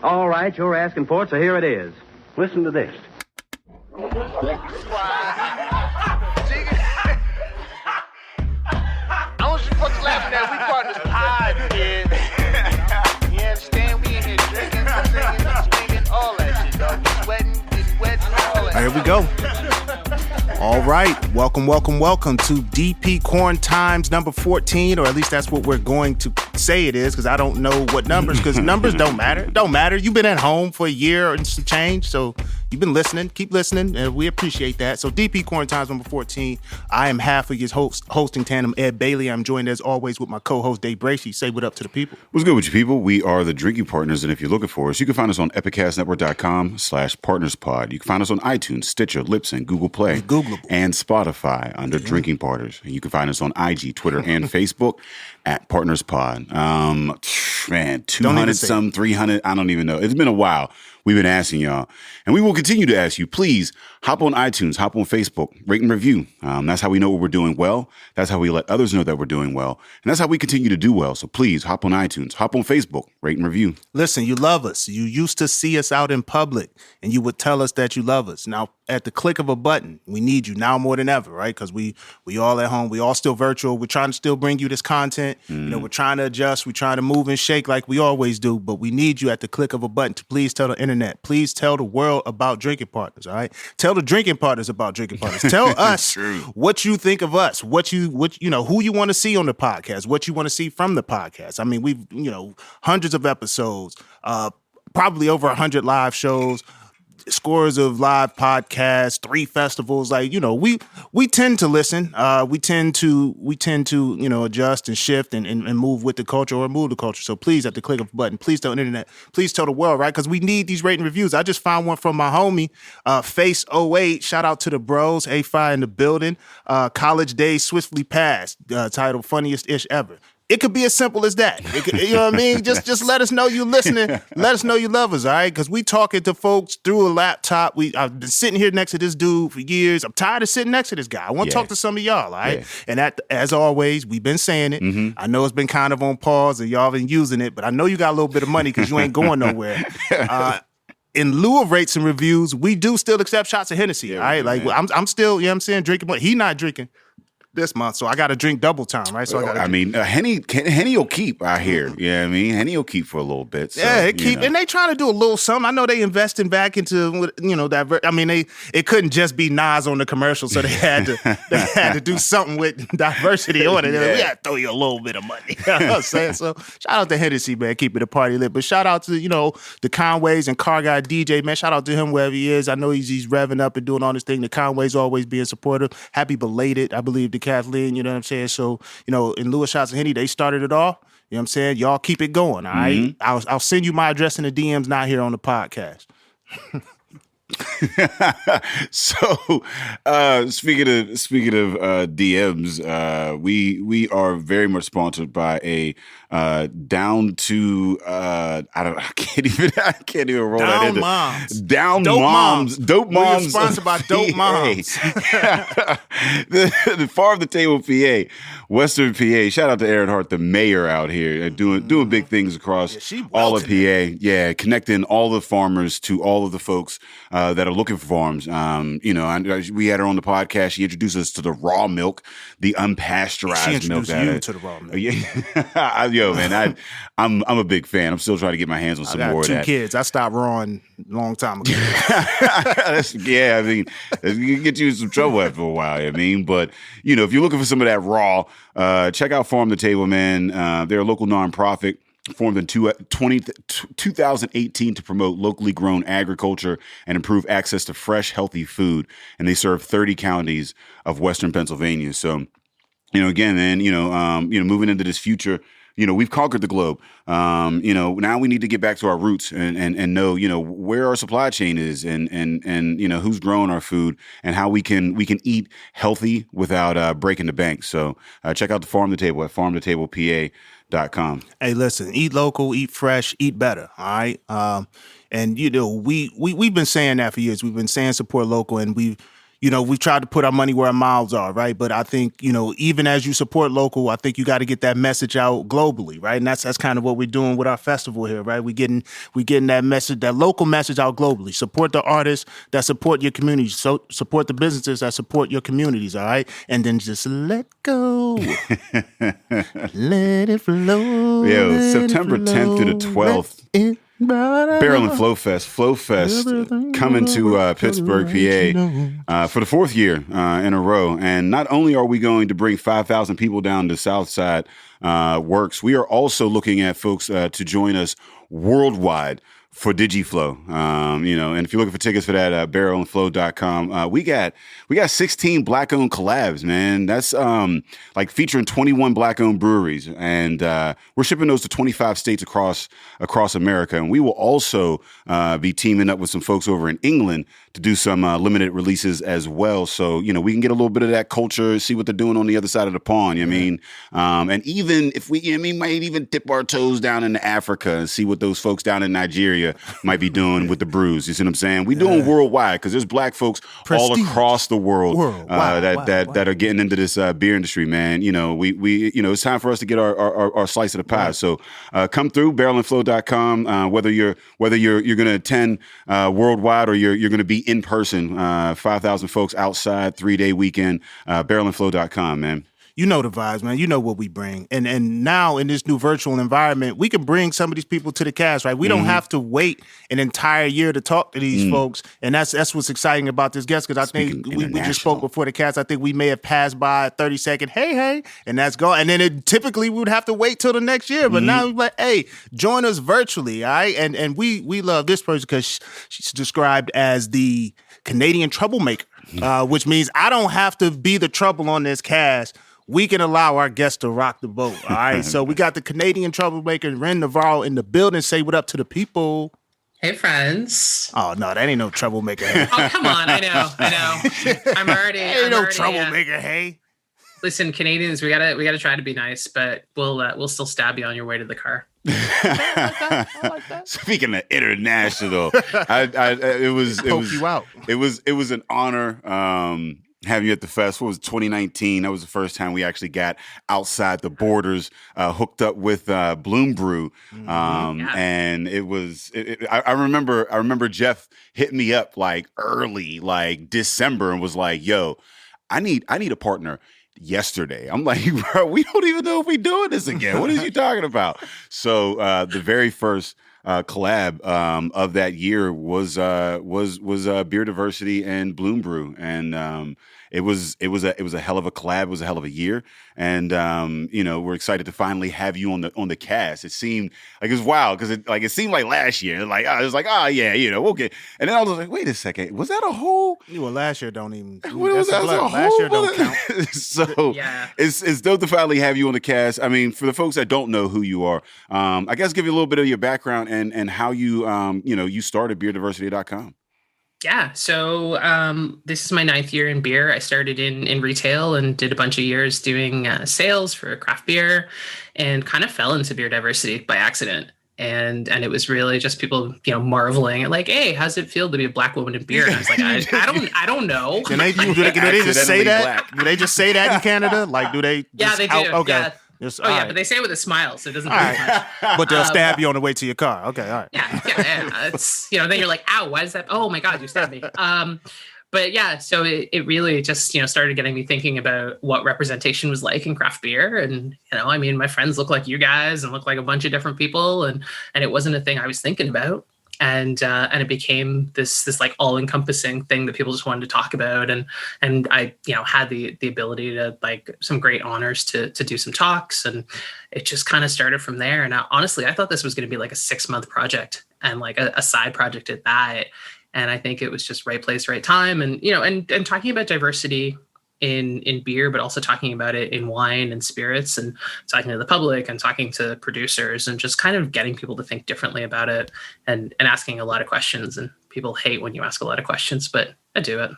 All right, you're asking for it, so here it is. Listen to this. I want you folks laughing at we partners pod, kid. You understand? We in here drinking, singing, swinging, all that shit, dog. Sweating, getting wet, all that. All right, here we go. All right, welcome to DP Quarentimes number 14, or at least that's what we're going to say it is, because I don't know what numbers, because numbers don't matter. It don't matter. You've been at home for a year and some change, so you've been listening. Keep listening, and we appreciate that. So DP Quarentimes number 14. I am half of his hosting tandem, Ed Bailey. I'm joined as always with my co-host, Dave Bracey. Say what up to the people. What's good with you people? We are the Drinking Partners, and if you're looking for us, you can find us on epicastnetwork.com/partnerspod. You can find us on iTunes, Stitcher, Libsyn, Google Play, and Spotify under Drinking Partners. And you can find us on IG, Twitter, and Facebook at PartnersPod. Man, 200 some, 300, I don't even know. It's been a while. We've been asking y'all, and we will continue to ask you. Please hop on iTunes, hop on Facebook, rate and review. That's how we know we're doing well. That's how we let others know that we're doing well. And that's how we continue to do well. So please hop on iTunes, hop on Facebook, rate and review. Listen, you love us. You used to see us out in public, and you would tell us that you love us. Now, at the click of a button, we need you now more than ever, right? Because we all at home. We all still virtual. We're trying to still bring you this content. You know, we're trying to adjust. We're trying to move and shake like we always do. But we need you at the click of a button to please tell the internet. Please tell the world about Drinking Partners, all right? Tell the Drinking Partners about Drinking Partners. Tell us what you think of us, what you know, who you want to see on the podcast, what you want to see from the podcast. I mean, we've, hundreds of episodes, probably over 100 live shows, scores of live podcasts, 3 festivals. Like, we tend to listen. We tend to adjust and shift and move with the culture or move the culture. So please, at the click of a button, please tell the internet, please tell the world, right? Because we need these rating reviews. I just found one from my homie, Face08. Shout out to the bros, A5 in the building. College days swiftly passed. Title funniest ish ever. It could be as simple as that. You know what I mean? Just let us know you listening. Let us know you love us, all right? Because we talking to folks through a laptop. I've been sitting here next to this dude for years. I'm tired of sitting next to this guy. I want to talk to some of y'all, all right? Yeah. And as always, we've been saying it. Mm-hmm. I know it's been kind of on pause and y'all been using it, but I know you got a little bit of money because you ain't going nowhere. In lieu of rates and reviews, we do still accept shots of Hennessy, all right? Like, I'm still, drinking, but he not drinking this month, so I got to drink double time, right? So Henny will keep out here. You know what I mean? Henny will keep for a little bit. So, it keep, and they trying to do a little something. I know they investing back into, that. It couldn't just be Nas on the commercial, so they had to do something with diversity on it. We got to throw you a little bit of money. You know what I'm saying? So shout out to Hennessy, man, keeping the party lit. But shout out to the Conways and Car Guy DJ, man. Shout out to him wherever he is. I know he's revving up and doing all this thing. The Conways always being supportive. Happy belated, I believe. Kathleen, you know what I'm saying? So, in lieu of shots of Henny, they started it off. You know what I'm saying? Y'all keep it going, all right? Mm-hmm. I'll send you my address in the DMs, not here on the podcast. So, speaking of DMs, we are very much sponsored by a down to I can't even roll that in. Dope moms. We're sponsored by Dope Moms. the Far of the Table, PA, Western PA. Shout out to Erin Hart, the mayor out here, doing big things across all of PA. Yeah, connecting all the farmers to all of the folks that are looking for farms. We had her on the podcast. She introduced us to the raw milk, the unpasteurized milk. She introduced you to the raw milk. Yo, man, I'm a big fan. I'm still trying to get my hands on some more of that. I got 2 kids. I stopped rawing a long time ago. It can get you in some trouble after a while. But if you're looking for some of that raw, check out Farm to Table, man. They're a local nonprofit formed in 2018 to promote locally grown agriculture and improve access to fresh, healthy food. And they serve 30 counties of Western Pennsylvania. So, again, man, moving into this future, we've conquered the globe. Now we need to get back to our roots and know, where our supply chain is and who's growing our food and how we can eat healthy without breaking the bank. So check out the Farm to Table at farmtotablepa.com. Hey, listen, eat local, eat fresh, eat better. All right. And we've been saying that for years. We've been saying support local, and we've we've tried to put our money where our mouths are, right? But I think, even as you support local, I think you got to get that message out globally, right? And that's kind of what we're doing with our festival here, right? We getting that message, that local message out globally. Support the artists that support your communities. So support the businesses that support your communities, all right? And then just let go. Let it flow. Yo, September 10th through the 12th. Barrel and Flow Fest coming to Pittsburgh, PA for the fourth year in a row. And not only are we going to bring 5,000 people down to Southside Works, we are also looking at folks to join us worldwide for DigiFlow. And if you're looking for tickets for that, barrelandflow.com. We got 16 Black-owned collabs, man. That's like featuring 21 Black-owned breweries. And we're shipping those to 25 states across America. And we will also be teaming up with some folks over in England to do some limited releases as well. So, we can get a little bit of that culture, see what they're doing on the other side of the pond, you know what I mean? And even if we, might even dip our toes down into Africa and see what those folks down in Nigeria might be doing with the brews. You see what I'm saying? We're doing worldwide because there's Black folks all across the world that are getting into this beer industry, man. We it's time for us to get our slice of the pie. Right. So come through barrelandflow.com. Whether you're going to attend worldwide or you're going to be in person, 5,000 folks outside, 3-day weekend. Barrelandflow.com, man. You know the vibes, man. You know what we bring. And now in this new virtual environment, we can bring some of these people to the cast, right? We don't have to wait an entire year to talk to these folks. And that's what's exciting about this guest, because I think we just spoke before the cast. I think we may have passed by a 30-second, hey, and that's gone. And then typically we would have to wait till the next year. But now we're like, hey, join us virtually, all right? And we love this person because she's described as the Canadian troublemaker, which means I don't have to be the trouble on this cast. We can allow our guests to rock the boat. All right. So we got the Canadian troublemaker, Ren Navarro, in the building. Say what up to the people. Hey, friends. Oh, no, that ain't no troublemaker. Oh, come on. I know. I'm already. Ain't no troublemaker, hey. Listen, Canadians, we gotta try to be nice, but we'll still stab you on your way to the car. I like that. Speaking of international, it was an honor. Having you at the fest. What was 2019? That was the first time we actually got outside the borders, hooked up with Bloom Brew, and it was. I remember Jeff hit me up like early, like December, and was like, "Yo, I need a partner." Yesterday, I'm like, bro, we don't even know if we're doing this again. What are you talking about? So the very first collab of that year was Beer Diversity and Bloom Brew, and it was a hell of a collab. It was a hell of a year, and we're excited to finally have you on the cast. It seemed like it was wild because it seemed like last year. Like I was like, okay, and then I was like, wait a second, was that a whole? Well, last year don't even. What was that? Last year don't count. So yeah, it's dope to finally have you on the cast. I mean, for the folks that don't know who you are, I guess give you a little bit of your background and how you you started beerdiversity.com. Yeah, so this is my 9th year in beer. I started in retail and did a bunch of years doing sales for craft beer, and kind of fell into beer diversity by accident. And it was really just people, marveling at like, hey, how's it feel to be a Black woman in beer? And I was like, I don't know. Do they just say that? Black. Do they just say that in Canada? Like, do they? Yeah, they do. Okay. Yeah. But they say it with a smile, so it doesn't. All right. Much. But they'll stab you on the way to your car. Okay, all right. Yeah. It's then you're like, ow, why is that? Oh my God, you stabbed me. But yeah, so it really just started getting me thinking about what representation was like in craft beer, and my friends look like you guys and look like a bunch of different people, and it wasn't a thing I was thinking about. And it became this like all-encompassing thing that people just wanted to talk about, and I had the ability to like some great honors to do some talks, and it just kind of started from there. And honestly, I thought this was going to be like a 6-month project and like a side project at that. And I think it was just right place, right time, and and talking about diversity in beer, but also talking about it in wine and spirits, and talking to the public and talking to producers, and just kind of getting people to think differently about it, and asking a lot of questions. And people hate when you ask a lot of questions, but I do it.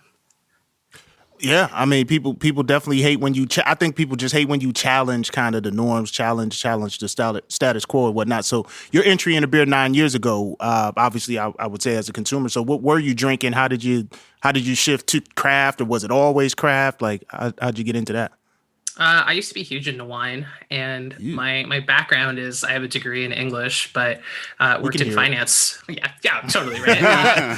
Yeah, I mean, people definitely hate when you. I think people just hate when you challenge kind of the norms, challenge the status quo and whatnot. So your entry into beer 9 years ago, obviously, I would say as a consumer. So what were you drinking? How did you shift to craft, or was it always craft? Like, how'd you get into that? I used to be huge into wine, and my background is I have a degree in English, but worked in finance. Yeah, totally right.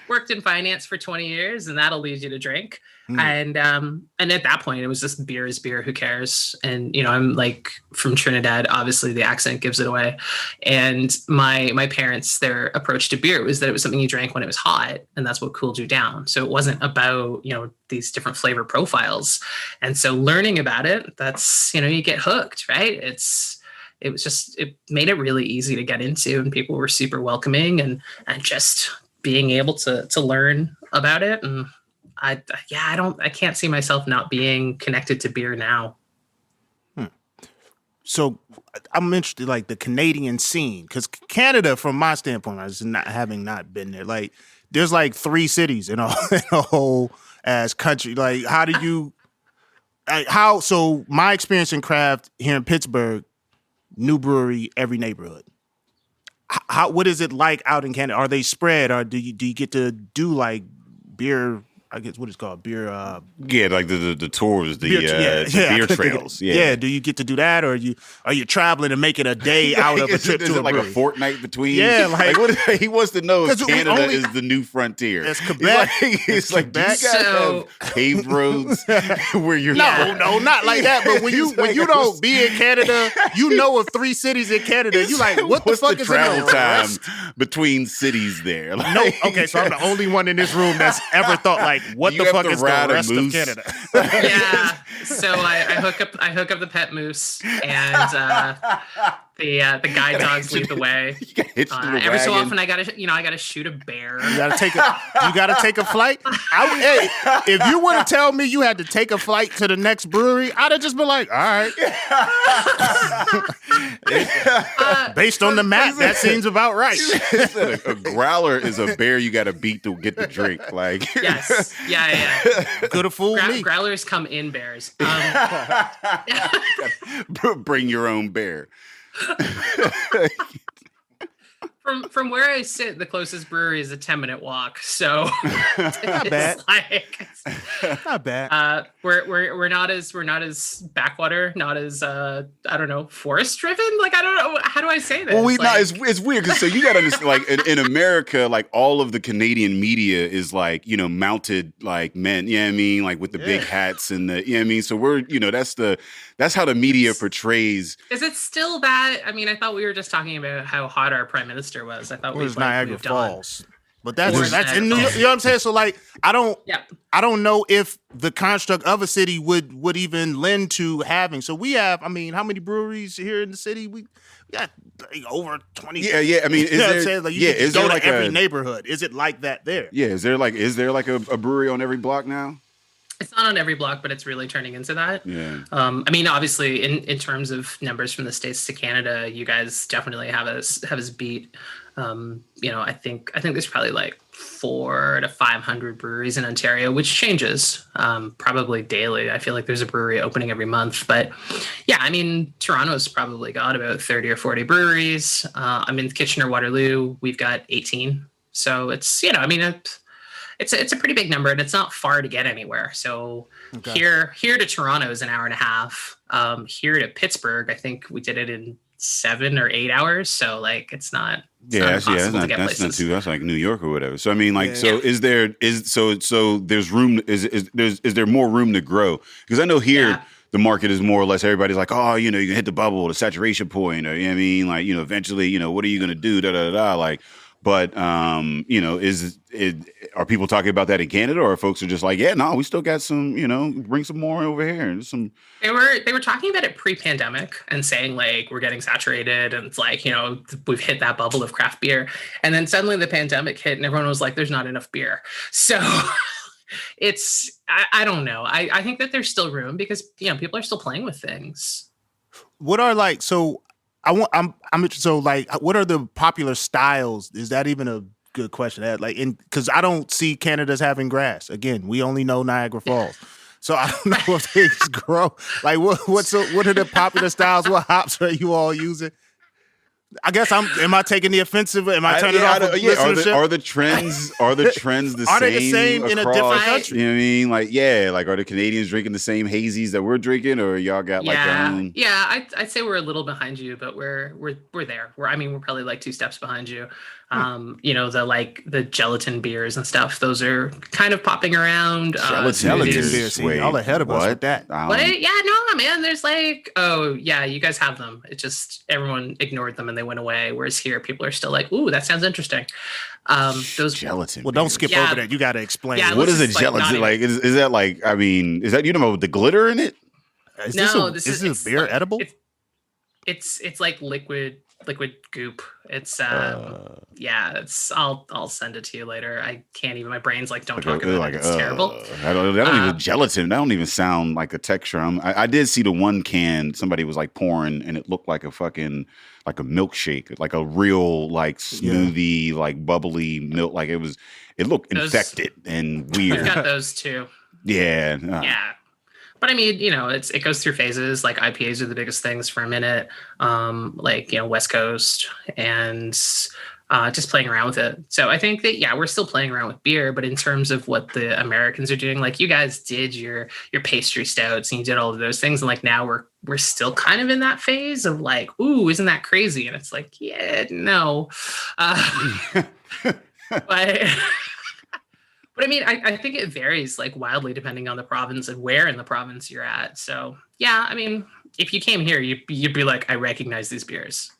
Worked in finance for 20 years, and that'll lead you to drink. And at that point, it was just beer is beer. Who cares? And I'm like from Trinidad. Obviously, the accent gives it away. And my parents, their approach to beer was that it was something you drank when it was hot, and that's what cooled you down. So it wasn't about these different flavor profiles. And so learning about it, that's you get hooked, right? It made it really easy to get into, and people were super welcoming, and just being able to learn about it. And I can't see myself not being connected to beer now. So I'm interested, like the Canadian scene, because Canada, from my standpoint, is having not been there. Like, there's like 3 cities in a whole ass country. Like, how do you, so my experience in craft here in Pittsburgh, new brewery, every neighborhood. What is it like out in Canada? Are they spread, or do you get to do like beer? I guess what it's called, beer. Like the tours, the beer trails. Yeah. Do you get to do that, or are you traveling and making a day out of a trip to a like brewery? a fortnight between? Yeah, like what he wants to know if Canada is the new frontier. It's Quebec. It's like, do you guys have paved roads where you're? No, not like that. But when you don't be in Canada, you know of 3 cities in Canada. You like, what the fuck is travel in time between cities there? Like, no, okay, so I'm the only one in this room that's ever thought like, what the fuck is the rest of Canada? Yeah, so I hook up the pet moose, and the guide dogs lead the way. Every so often, I gotta shoot a bear. You gotta take a flight. Hey, if you were to tell me you had to take a flight to the next brewery, I'd have just been like, all right. Based on the map, that seems about right. A growler is a bear you gotta beat to get the drink. Like, yes, yeah. Could have fooled me. Growlers come in bears. Bring your own bear. From where I sit, the closest brewery is a 10-minute walk. So not bad. Not bad. We're not as backwater, not as I don't know, forest driven. Like, I don't know, how do I say this? Well, it's weird because so you got to understand, like in America, like all of the Canadian media is like mounted like men. You know what I mean? Like with the big hats and the what I mean. So we're that's how the media portrays. Is it still that? I mean, I thought we were just talking about how hot our prime minister was. I thought it was Niagara Falls. But that's in New York. You know what I'm saying? So like, I don't know if the construct of a city would even lend to having. So we have, I mean, how many breweries here in the city? We got like over 20. Yeah. I mean, is there like every neighborhood? Is it like that there? Yeah. Is there like a brewery on every block now? It's not on every block, but it's really turning into that. Yeah. I mean, obviously, in terms of numbers from the States to Canada, you guys definitely have us beat. I think there's probably like 400 to 500 breweries in Ontario, which changes probably daily. I feel like there's a brewery opening every month, but yeah, I mean, Toronto's probably got about 30 or 40 breweries. I'm in Kitchener-Waterloo. We've got 18. So it's, it's a pretty big number, and it's not far to get anywhere. So here to Toronto is an hour and a half. Here to Pittsburgh, I think we did it in 7 or 8 hours. So like, it's not. That's not too. That's like New York or whatever. So I mean, like, is there room? Is there more room to grow? Because I know here. Yeah. The market is more or less everybody's like, oh, you can hit the bubble, the saturation point, or eventually, what are you going to do? Like, but are people talking about that in Canada, or folks are just like, yeah, no, we still got some, bring some more over here. They were talking about it pre-pandemic and saying like we're getting saturated, and it's like, we've hit that bubble of craft beer, and then suddenly the pandemic hit and everyone was like, there's not enough beer. So I don't know. I think that there's still room because people are still playing with things. What are what are the popular styles? Is that even a good question. Because I don't see Canada as having grass. Again, we only know Niagara Falls. So I don't know if they just grow. Like, what are the popular styles? What hops are you all using? I guess am I taking the offensive? Am I turning off listenership? Are the trends the same? Are they the same in a different country? You know what I mean? Like, are the Canadians drinking the same hazies that we're drinking, or y'all got like their own? Yeah, I'd say we're a little behind you, but we're there. We're probably like 2 steps behind you. The gelatin beers and stuff, those are kind of popping around. Gelatin beers. Y'all ahead of us with that. What? Yeah, no, man. There's you guys have them. It just everyone ignored them and they went away. Whereas here, people are still like, ooh, that sounds interesting. Those gelatin. Well, don't skip over that. You got to explain. Yeah, what is a gelatin? Like, is that like? I mean, is that with the glitter in it? Is this beer edible? It's like liquid goop. It's I'll send it to you later. I can't even. My brain's like, don't talk about it. It's terrible. I don't even gelatin. That don't even sound like a texture. I did see the one can somebody was like pouring, and it looked like a fucking like a milkshake, like a real like smoothie, like bubbly milk. Like it looked infected and weird. I've got those too. Yeah. Yeah. But I mean, it goes through phases. Like IPAs are the biggest things for a minute, West Coast, and just playing around with it. So I think that we're still playing around with beer, but in terms of what the Americans are doing, like you guys did your pastry stouts and you did all of those things, and like now we're still kind of in that phase of like, ooh, isn't that crazy? And it's like, yeah, no, but. But I mean, I think it varies like wildly depending on the province and where in the province you're at. So yeah, I mean, if you came here, you'd be like, I recognize these beers.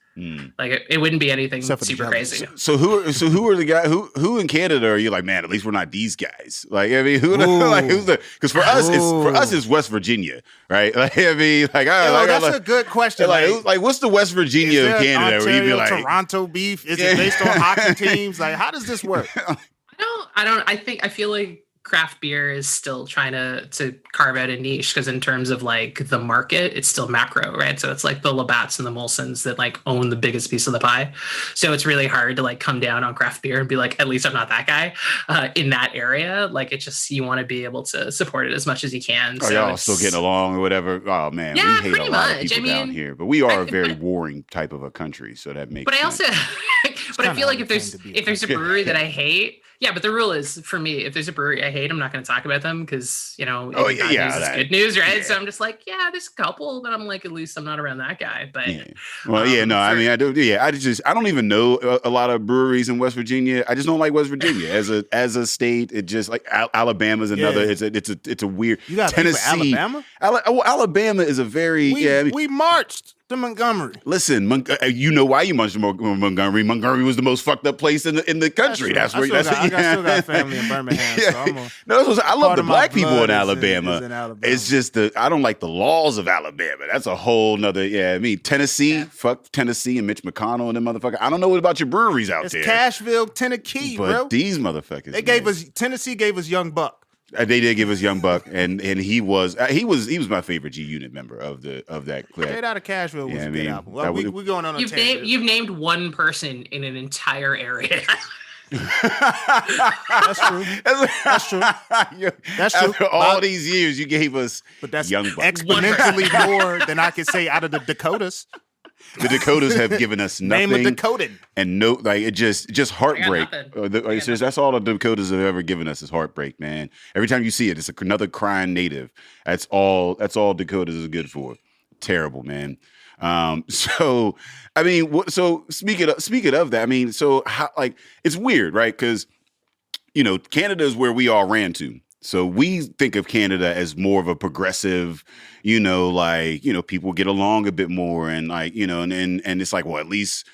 Like it wouldn't be anything super crazy. So who are the guys who in Canada are you like, man, at least we're not these guys? Like, I mean, because for us it's West Virginia, right? Like, I mean, that's a good question. Like what's the West Virginia of Canada? Ontario, where you'd be like Toronto beef? Is it based on hockey teams? Like, how does this work? I feel like craft beer is still trying to carve out a niche because in terms of like the market, it's still macro, right? So it's like the Labatt's and the Molsons that like own the biggest piece of the pie. So it's really hard to like come down on craft beer and be like, at least I'm not that guy in that area. Like it just, you want to be able to support it as much as you can. So y'all still getting along or whatever? Oh man, yeah, we hate a lot of people down here, but we are a very warring type of a country. So that makes sense. I also, I feel like if there's a brewery that I hate, yeah, but the rule is for me, if there's a brewery I hate, I'm not going to talk about them because, news is good news, right? Yeah. So I'm just like, yeah, there's a couple that I'm like, at least I'm not around that guy. But I mean, I do. Yeah, I don't even know a lot of breweries in West Virginia. I just don't like West Virginia as a state. It just like Alabama's another. Yeah. It's a weird. You got Tennessee, Alabama. Alabama is a very we marched to Montgomery. Listen, you know why you marched to Montgomery? Montgomery was the most fucked up place in the country. That's where I still got family in Birmingham. So I love the black people in Alabama. It's just I don't like the laws of Alabama. That's a whole nother. Yeah, I mean Tennessee. Fuck Tennessee and Mitch McConnell and them motherfuckers. I don't know what about your breweries out there. It's Cashville, Tennessee, but bro. These motherfuckers. Tennessee gave us Young Buck. They did give us Young Buck, and he was my favorite G Unit member of that clip. Straight Out of Cashville was a good album. Well, we're going on a tangent. You've named one person in an entire area. That's true. That's true. After all these years, you gave us Young Buck. Exponentially more than I could say out of the Dakotas. The Dakotas have given us nothing. Name a Dakotan. And no, like it just heartbreak. That's all the Dakotas have ever given us is heartbreak, man. Every time you see it, it's another crying native. That's all Dakotas is good for. Terrible, man. So I mean, so speaking of that, I mean, so how, like, it's weird, right? Because Canada is where we all ran to. So we think of Canada as more of a progressive, people get along a bit more and like, and it's like, well, at least,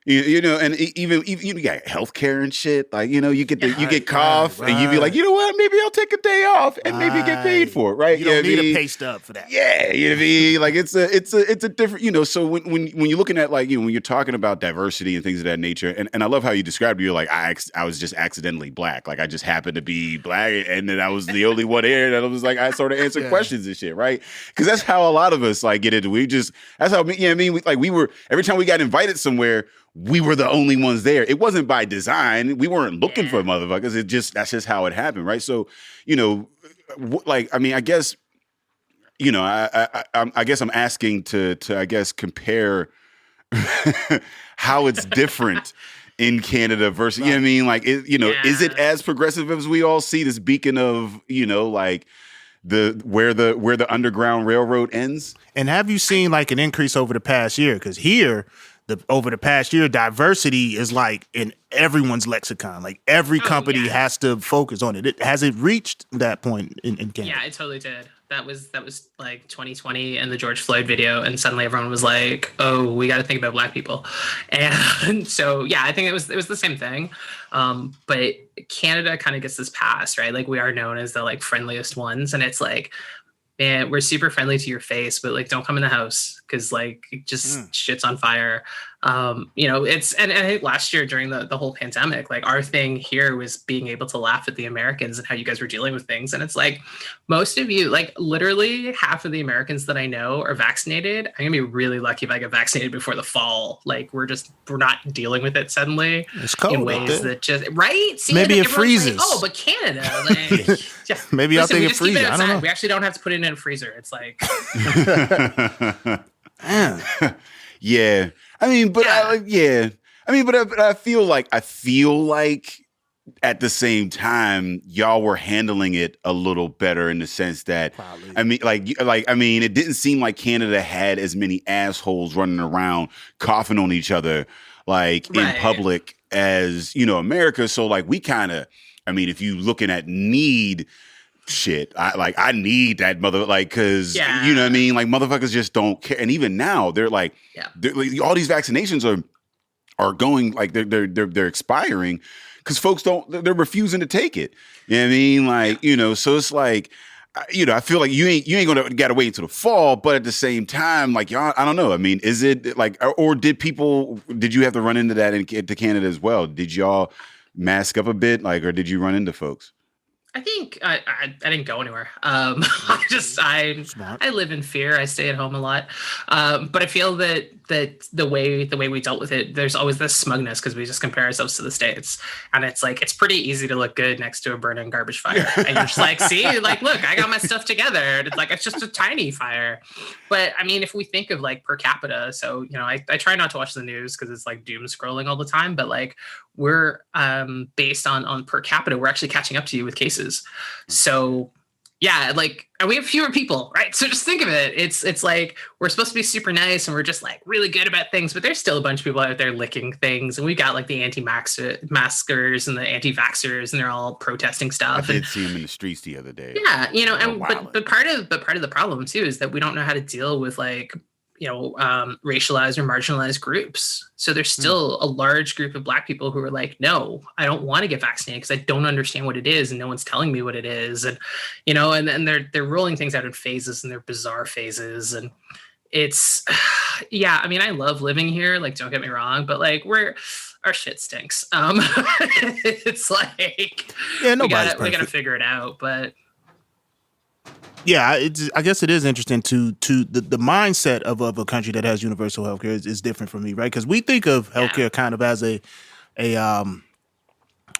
and even you got healthcare and shit. Like, you get cough and you be like, you know what, maybe I'll take a day off and maybe get paid for it, right? You don't need a pay stub for that. Yeah, you know what I mean? Like it's a different, so when you're looking at like, when you're talking about diversity and things of that nature, and I love how you described it, you're like, I was just accidentally black. Like I just happened to be black and then I was the only one here that was like, I sort of answered questions and shit, right? Because that's how a lot of us like get into, that's how, we were, every time we got invited somewhere, we were the only ones there. It wasn't by design. We weren't looking for motherfuckers. That's just how it happened, right? So, I guess, I guess I'm asking to I guess compare how it's different in Canada versus, you know what I mean? Like, is it as progressive as we all see this beacon of, like where the Underground Railroad ends? And have you seen like an increase over the past year? Because here, over the past year, diversity is like in everyone's lexicon. Like every company has to focus on it. Has it reached that point in Canada? Yeah, it totally did. That was like 2020 and the George Floyd video, and suddenly everyone was like, "Oh, we got to think about Black people." And so, yeah, I think it was the same thing. But Canada kind of gets this pass, right? Like we are known as the like friendliest ones, and it's like, man, we're super friendly to your face, but like don't come in the house because like it just shit's on fire. And I think last year during the whole pandemic, like our thing here was being able to laugh at the Americans and how you guys were dealing with things. And it's like most of you, like literally half of the Americans that I know are vaccinated. I'm gonna be really lucky if I get vaccinated before the fall. Like we're not dealing with it suddenly. It's cold in ways that just See, maybe it freezes. Like, but Canada, like maybe I'll think it freezes. I don't know. We actually don't have to put it in a freezer. It's like yeah. I mean, but I feel like at the same time, y'all were handling it a little better in the sense that, probably. It didn't seem like Canada had as many assholes running around coughing on each other, like in public as, America. So like we kind of, if you looking at need shit, I need that cause you know what I mean? Like motherfuckers just don't care. And even now they're like, all these vaccinations are going, like they're expiring because folks they're refusing to take it. You know what I mean? Like, so it's like, I feel like you ain't gonna gotta wait until the fall, but at the same time, like y'all, I don't know. I mean, is it like, or did you have to run into that into Canada as well? Did y'all mask up a bit, like, or did you run into folks? I think I didn't go anywhere. I live in fear. I stay at home a lot. But I feel that the way we dealt with it, there's always this smugness because we just compare ourselves to the States. And it's like, it's pretty easy to look good next to a burning garbage fire. And you're just like, see, like, look, I got my stuff together. And it's like, it's just a tiny fire. But I mean, if we think of like per capita, so, I try not to watch the news because it's like doom scrolling all the time. But like we're based on per capita, we're actually catching up to you with cases. So yeah, like, and we have fewer people, right? So just think of it. It's like we're supposed to be super nice and we're just like really good about things, but there's still a bunch of people out there licking things. And we got like the anti-maskers and the anti-vaxxers, and they're all protesting stuff. I did see them in the streets the other day. Yeah, but part of the problem too is that we don't know how to deal with like racialized or marginalized groups. So there's still a large group of Black people who are like, no, I don't want to get vaccinated because I don't understand what it is and no one's telling me what it is. And, and they're rolling things out in phases, and they're bizarre phases. And it's, I love living here. Like, don't get me wrong, but like our shit stinks. It's like, we gotta figure it out, but yeah, I guess it is interesting to the mindset of a country that has universal healthcare is different from me, right? Because we think of healthcare kind of as a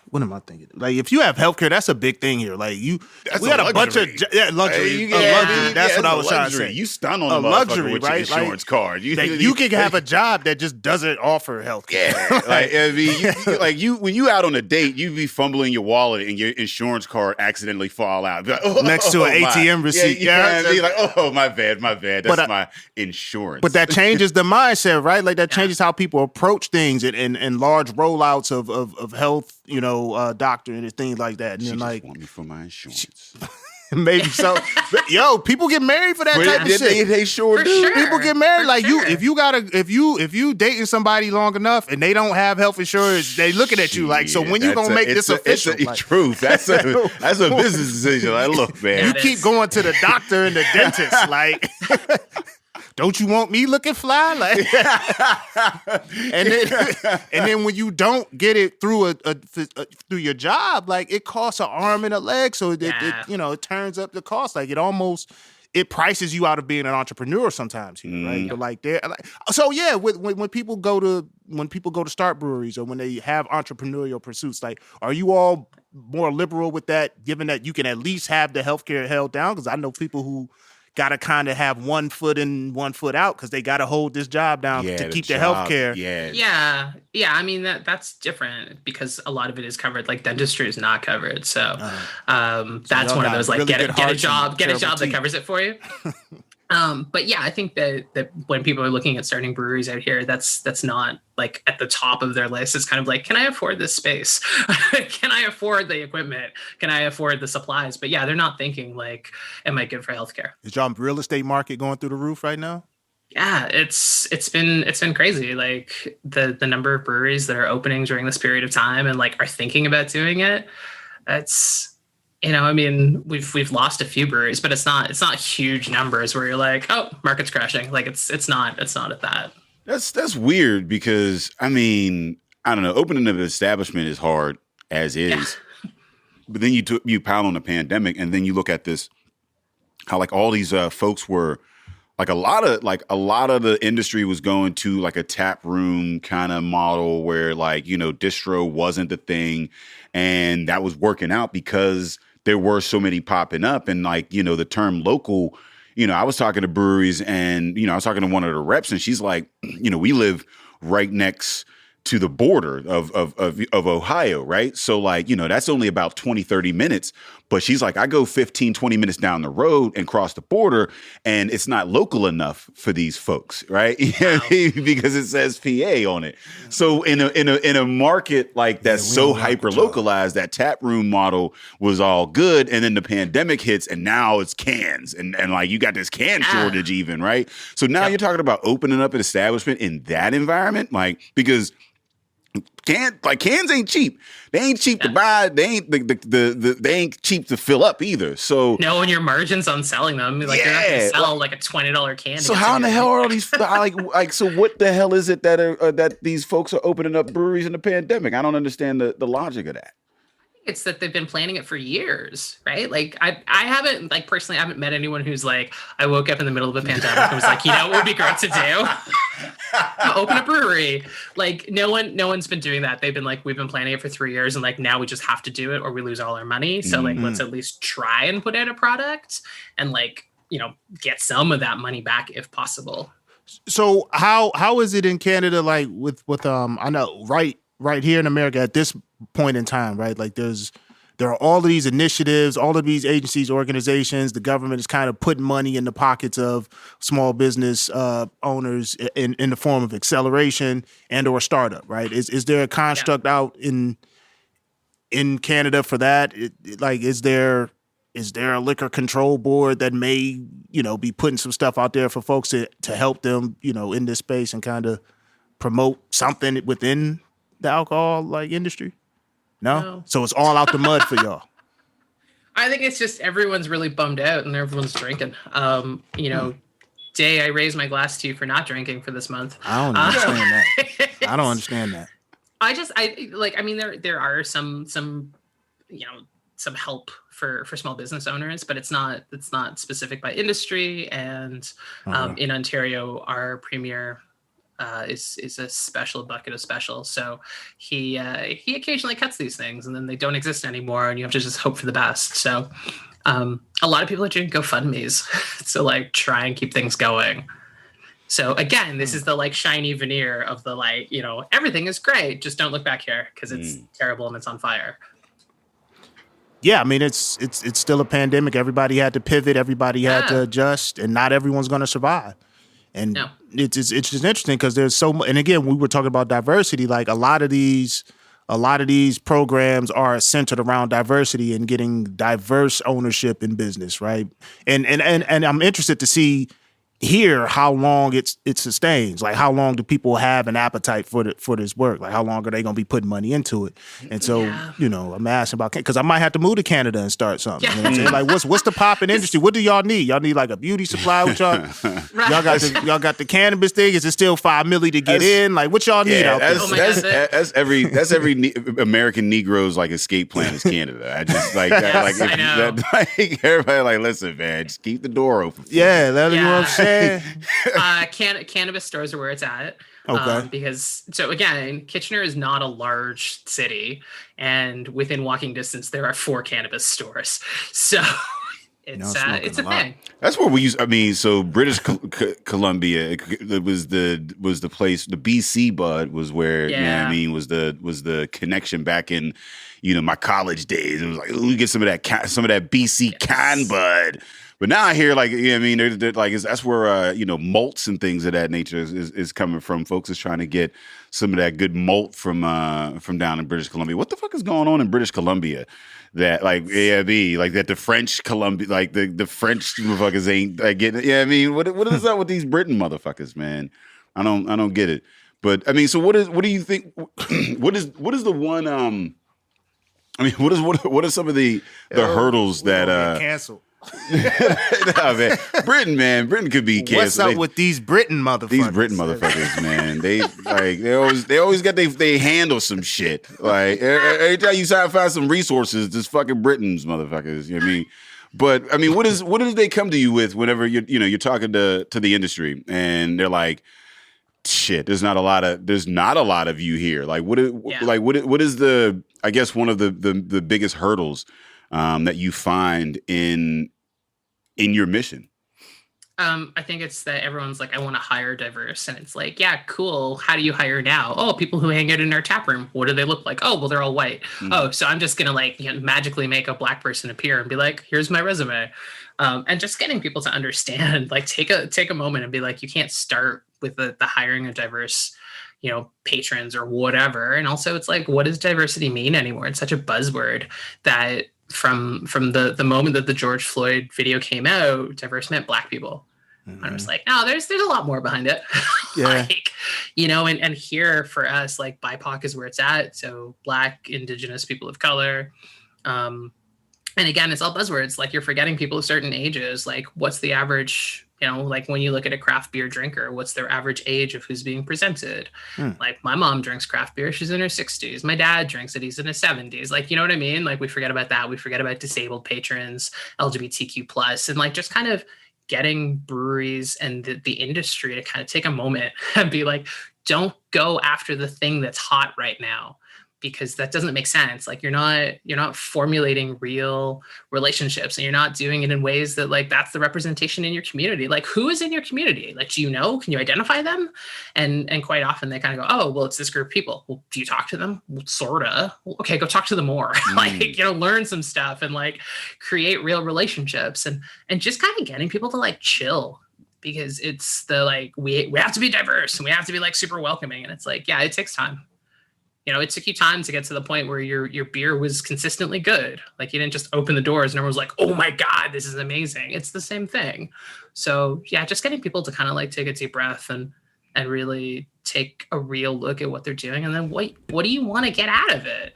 what am I thinking? Like, if you have healthcare, that's a big thing here. Like, we got a bunch of luxury. That's what I was trying to say. You stun on a luxury with right? your insurance card. You can have a job that just doesn't offer healthcare. Yeah, like, when you out on a date, you be fumbling your wallet and your insurance card accidentally fall out like, next to an ATM receipt. Be like, oh, my bad. That's my insurance. But that changes the mindset, right? Like, that changes how people approach things and large rollouts of health. Doctor and things like that. And she then, just like, want me for my insurance. Maybe so. But, people get married for that type of shit. They sure do. Sure. People get married. Like, if you dating somebody long enough and they don't have health insurance, they looking at you like, so when you gonna make this official? It's truth. That's a business decision. Like, look, man, you keep going to the doctor and the dentist, like. Don't you want me looking fly? Like, and then when you don't get it through through your job, like, it costs an arm and a leg, so it turns up the cost. Like, it prices you out of being an entrepreneur sometimes, right? But like when people go to when people go to start breweries or when they have entrepreneurial pursuits? Like, are you all more liberal with that, given that you can at least have the healthcare held down? Because I know people who got to kind of have 1 foot in, 1 foot out because they got to hold this job down to keep the healthcare. Yeah. I mean, that's different because a lot of it is covered. Like dentistry is not covered. So that's one of those like really get a job that covers it for you. But yeah, I think that when people are looking at starting breweries out here, that's not like at the top of their list. It's kind of like, can I afford this space? Can I afford the equipment? Can I afford the supplies? But yeah, they're not thinking like, am I good for healthcare? Is y'all real estate market going through the roof right now? Yeah, it's been crazy. Like the number of breweries that are opening during this period of time and like are thinking about doing it. That's, I mean, we've lost a few breweries, but it's not huge numbers where you're like, oh, market's crashing. Like it's not at that. That's weird because I mean, I don't know, opening an establishment is hard as is, but then you pile on the pandemic, and then you look at this, how like all these folks were like a lot of the industry was going to like a tap room kind of model where like, distro wasn't the thing, and that was working out because there were so many popping up, and like, the term local, I was talking to breweries and, I was talking to one of the reps and she's like, we live right next to the border of Ohio, right? So like, that's only about 20, 30 minutes. But she's like, I go 15, 20 minutes down the road and cross the border, and it's not local enough for these folks, right? Wow. Because it says PA on it. So in a market like that's so hyper localized, that tap room model was all good, and then the pandemic hits, and now it's cans, and like you got this can shortage even, right? So now you're talking about opening up an establishment in that environment, like because cans ain't cheap. They ain't cheap to buy. They ain't they ain't cheap to fill up either. So and your margins on selling them, like you're not gonna sell like a $20 can. So how in the hell are all these like? So what the hell is it that these folks are opening up breweries in the pandemic? I don't understand the logic of that. It's that they've been planning it for years, right? Like I haven't, like personally, I haven't met anyone who's like, I woke up in the middle of a pandemic and was like, it would be great to do. Open a brewery. Like no one's been doing that. They've been like, we've been planning it for 3 years and like now we just have to do it or we lose all our money. So like, let's at least try and put out a product and like, get some of that money back if possible. So how is it in Canada? Like with I know right here in America at this point in time, right? Like there are all of these initiatives, all of these agencies, organizations, the government is kind of putting money in the pockets of small business owners in the form of acceleration and or startup, right? Is there a construct out in Canada for that? Is there a liquor control board that may, be putting some stuff out there for folks to help them, in this space and kind of promote something within the alcohol like industry? No? So it's all out the mud for y'all. I think it's just everyone's really bummed out and everyone's drinking. Day, I raised my glass to you for not drinking for this month. I don't understand that. I don't understand that. There are some help for small business owners, but it's not specific by industry. And in Ontario, our premier is a special bucket of special. So he occasionally cuts these things and then they don't exist anymore and you have to just hope for the best. So a lot of people are doing GoFundMes to like try and keep things going. So again, this is the like shiny veneer of the like, everything is great. Just don't look back here because it's terrible and it's on fire. Yeah, I mean, it's still a pandemic. Everybody had to pivot. Everybody had to adjust, and not everyone's going to survive. And it's just interesting because there's so much. And again, we were talking about diversity. Like a lot of these programs are centered around diversity and getting diverse ownership in business, right? And I'm interested to hear how long it sustains. Like how long do people have an appetite for this work? Like how long are they going to be putting money into it? And so, I'm asking about, because I might have to move to Canada and start something. You know what I'm saying? Like what's the popping industry? What do y'all need? Y'all need like a beauty supply with y'all? Y'all got the cannabis thing. Is it still $5 million to get in? Like what y'all need out there? That's every American Negro's like escape plan is Canada. I just like that. Yes, I know. Like everybody like, listen, man, just keep the door open. Yeah, that's what I'm saying. Cannabis stores are where it's at. Okay. Because, so again, Kitchener is not a large city, and within walking distance, there are 4 cannabis stores. So it's a thing. That's where we use. I mean, so British Columbia, it was the place. The BC bud was where, you know what I mean, was the connection back in, you know, my college days. It was like, we get some of that BC can bud. But now I hear, like, you know what I mean, they're like, that's where, you know, malts and things of that nature is coming from. Folks is trying to get some of that good malt from down in British Columbia. What the fuck is going on in British Columbia? That, like, like that the French Columbia, like the French motherfuckers ain't like, getting, yeah, I mean, what is up with these Britain motherfuckers, man? I don't get it. But I mean, so what do you think? what is the one? I mean, what are some of the hurdles that canceled? Nah, man. Britain could be canceled. What's up with these Britain motherfuckers? These Britain motherfuckers, man. They always got they handle some shit. Like, every time you try to find some resources, just fucking Britain's motherfuckers. You know what I mean? But I mean, what do they come to you with whenever you're talking to the industry and they're like, shit, there's not a lot of you here. Like, what is the, I guess, one of the biggest hurdles that you find in your mission? I think it's that everyone's like, I want to hire diverse. And it's like, yeah, cool. How do you hire now? Oh, people who hang out in our tap room. What do they look like? Oh, well, they're all white. Mm-hmm. Oh, so I'm just going to, like, you know, magically make a black person appear and be like, here's my resume. And just getting people to understand, like, take a moment and be like, you can't start with the hiring of diverse, you know, patrons or whatever. And also it's like, what does diversity mean anymore? It's such a buzzword that from the moment that the George Floyd video came out, diverse meant black people. Mm-hmm. And I was like, no, there's a lot more behind it. Yeah. Like, you know, and here for us, like, BIPOC is where it's at. So Black, Indigenous, people of color. And again, it's all buzzwords. Like, you're forgetting people of certain ages. Like, what's the average, you know, like when you look at a craft beer drinker, what's their average age of who's being presented? Like, my mom drinks craft beer. She's in her 60s. My dad drinks it. He's in his 70s. Like, you know what I mean? Like, we forget about that. We forget about disabled patrons, LGBTQ+, and like just kind of getting breweries and the industry to kind of take a moment and be like, don't go after the thing that's hot right now, because that doesn't make sense. Like, you're not formulating real relationships, and you're not doing it in ways that, like, that's the representation in your community. Like, who is in your community? Like, do you know? Can you identify them? And quite often they kind of go, oh, well, it's this group of people. Well, do you talk to them? Well, sorta. Well, okay, go talk to them more. Like, you know, learn some stuff and, like, create real relationships and just kind of getting people to, like, chill. Because it's the, like, we have to be diverse and we have to be, like, super welcoming. And it's like, yeah, it takes time. You know, it took you time to get to the point where your beer was consistently good. Like, you didn't just open the doors and everyone was like, oh my God, this is amazing. It's the same thing. So yeah, just getting people to kind of, like, take a deep breath and really take a real look at what they're doing. And then what do you want to get out of it?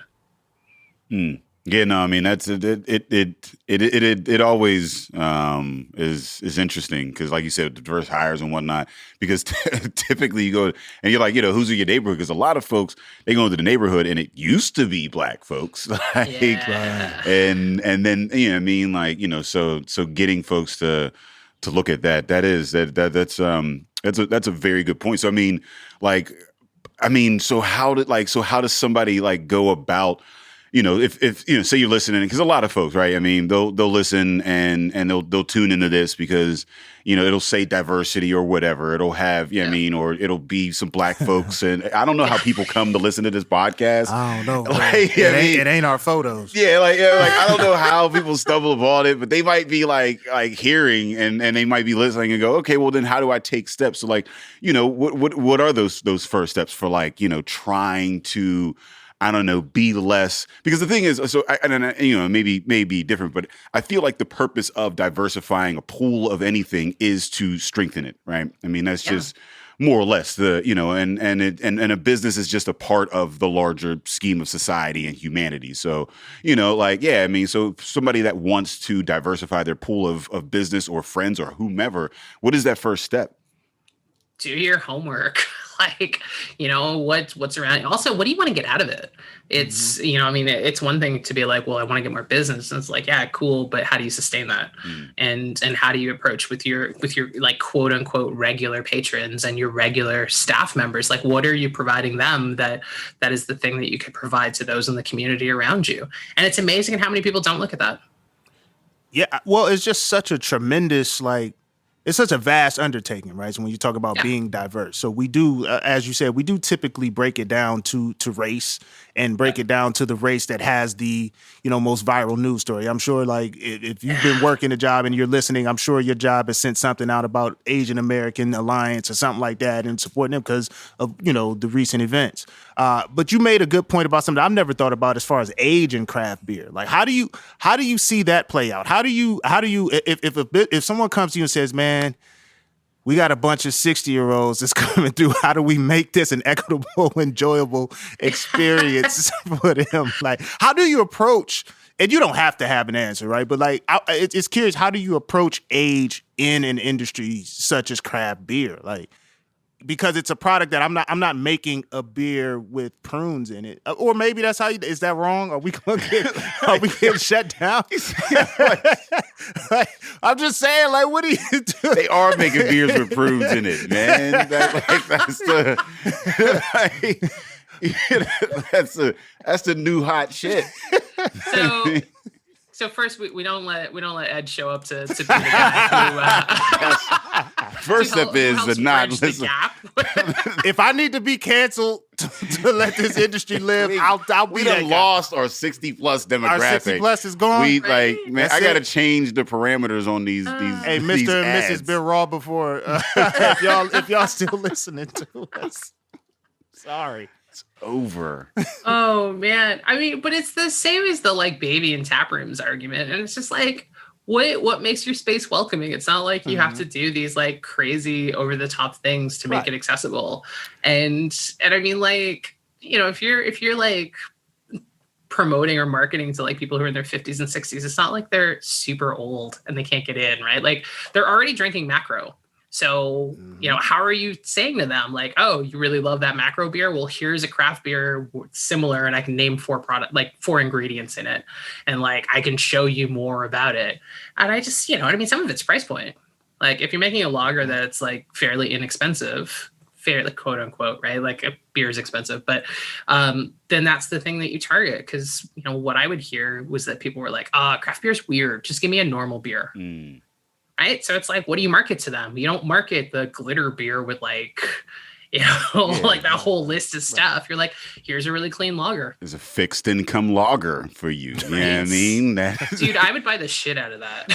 Yeah, no, I mean, that's it always is interesting because, like you said, diverse hires and whatnot. Because typically you go and you're like, you know, who's in your neighborhood? Because a lot of folks, they go into the neighborhood and it used to be black folks, like, and then, you know what I mean, like, you know, so getting folks to look at that's a very good point. So I mean, so how does somebody, like, go about, you know, if you know, say you're listening, because a lot of folks, right? I mean, they'll listen and they'll tune into this because, you know, it'll say diversity or whatever. It'll have, you know what I mean, or it'll be some black folks, and I don't know how people come to listen to this podcast. I don't know. Like, it ain't our photos. Yeah, like I don't know how people stumble upon it, but they might be like hearing and they might be listening and go, okay, well then how do I take steps? So, like, you know, what are those first steps for, like, you know, trying to, I don't know, be less, because the thing is, so you know, maybe different, but I feel like the purpose of diversifying a pool of anything is to strengthen it, right? I mean, that's just more or less the, you know, and a business is just a part of the larger scheme of society and humanity. So, you know, like, yeah, I mean, so somebody that wants to diversify their pool of business or friends or whomever, what is that first step? Do your homework. like, what's around. Also, what do you want to get out of it? It's, it's one thing to be like, well, I want to get more business. And it's like, yeah, cool. But how do you sustain that? And how do you approach with your like, quote unquote, regular patrons and your regular staff members? Like, what are you providing them that is the thing that you could provide to those in the community around you? And it's amazing how many people don't look at that. Yeah. Well, it's just such a tremendous, like, it's such a vast undertaking, right? So when you talk about being diverse, so we do, as you said, we do typically break it down to race and break it down to the race that has the, most viral news story. I'm sure, like, if you've been working a job and you're listening, I'm sure your job has sent something out about Asian American Alliance or something like that and supporting them because of, the recent events. But you made a good point about something I've never thought about as far as age in craft beer. Like, how do you see that play out? How do you if someone comes to you and says, man, we got a bunch of 60-year-olds that's coming through. How do we make this an equitable, enjoyable experience for them? Like, how do you approach, and you don't have to have an answer, right? But like, it's curious, how do you approach age in an industry such as craft beer? Like, because it's a product that I'm not making a beer with prunes in it, or maybe that's how is that wrong? Are we getting shut down? Like, I'm just saying, like, what do you do? They are making beers with prunes in it, man. That's the new hot shit. So first, we don't let Ed show up to be the guy who. First step is to not listen. If I need to be canceled to let this industry live, I'll be we that done guy. Lost our 60+ demographic. Our 60+ is gone. We right? man, That's I got to it. change the parameters on these. Hey, these Mr. and ads. Mrs. Been Raw before. If y'all still listening to us, sorry. Over. Oh man, I mean, but it's the same as the like baby and tap rooms argument, and it's just like, what makes your space welcoming? It's not like you have to do these like crazy over the top things to make it accessible, and I mean, like, if you're like promoting or marketing to like people who are in their 50s and 60s, it's not like they're super old and they can't get in, right? Like, they're already drinking macro. So, how are you saying to them, like, oh, you really love that macro beer? Well, here's a craft beer similar, and I can name 4 ingredients in it. And like, I can show you more about it. And I just, some of it's price point. Like, if you're making a lager that's like fairly inexpensive, fairly quote unquote, right? Like, a beer is expensive, but then that's the thing that you target. Cause what I would hear was that people were like, craft beer is weird. Just give me a normal beer. Right. So it's like, what do you market to them? You don't market the glitter beer with like, like that whole list of stuff. You're like, here's a really clean lager. There's a fixed income lager for you. You know what I mean? Dude, I would buy the shit out of that.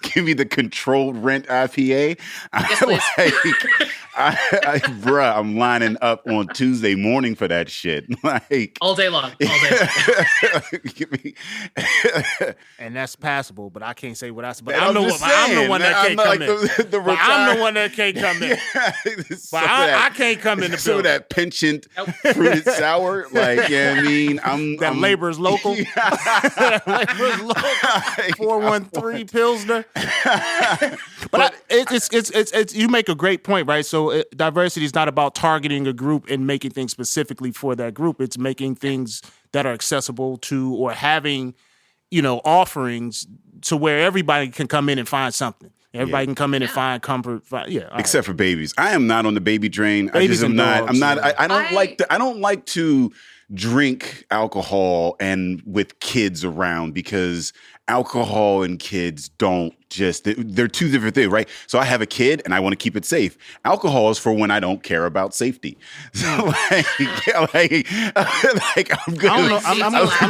Give me the controlled rent IPA. Yes, please. Bruh, I'm lining up on Tuesday morning for that shit. Like, all day long. And that's passable, but I can't say what I said. But I'm the one that can't come in. I'm the one that can't come in. But I can't come in the some of building. that penchant fruited sour, like, I mean, I'm labor's local. Labor's local. 413 Pilsner. But it's you make a great point, right? So diversity is not about targeting a group and making things specifically for that group. It's making things that are accessible to, or having, offerings to where everybody can come in and find something. Everybody can come in and find comfort. Except for babies. I am not on the baby train. Babies and dogs, I don't like to drink alcohol and with kids around, because alcohol and kids don't they're two different things, right? So I have a kid and I want to keep it safe. Alcohol is for when I don't care about safety. So I'm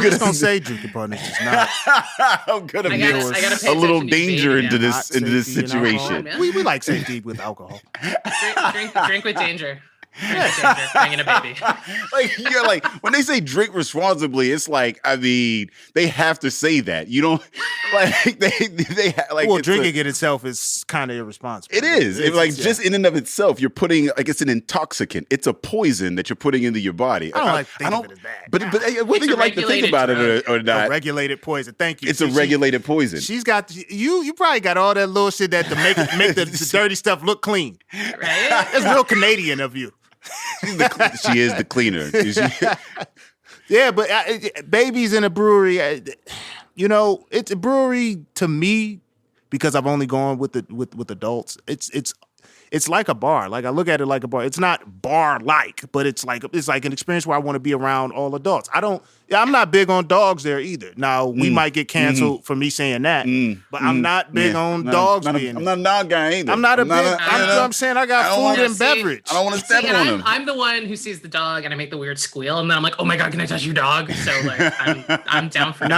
just gonna say drinking partners is not. I'm gonna mix a little danger into this situation. We like safety with alcohol. Drink with danger. Bringing a baby. Like, you're like, when they say drink responsibly, it's like, I mean, they have to say that. You don't, like, they like. Well, drinking it itself is kind of irresponsible. It is. Just in and of itself, you're putting, like, it's an intoxicant. It's a poison that you're putting into your body. I don't like to think of it as bad. But whether you like to think about it or not. A regulated poison. Thank you. It's a regulated poison. She's got, you probably got all that little shit that to make the dirty stuff look clean. Right? That's real Canadian of you. She is the cleaner. Yeah, but babies in a brewery, it's a brewery to me because I've only gone with adults. It's like a bar. Like I look at it like a bar. It's not bar-like, but it's like an experience where I want to be around all adults. I'm not big on dogs there either. Now we might get canceled for me saying that, but I'm not big on dogs being. I'm not a dog guy either. I'm not a big. I'm saying I got food and beverage. I don't want to step on him. I'm the one who sees the dog and I make the weird squeal, and then I'm like, oh my god, can I touch your dog? So like, I'm down for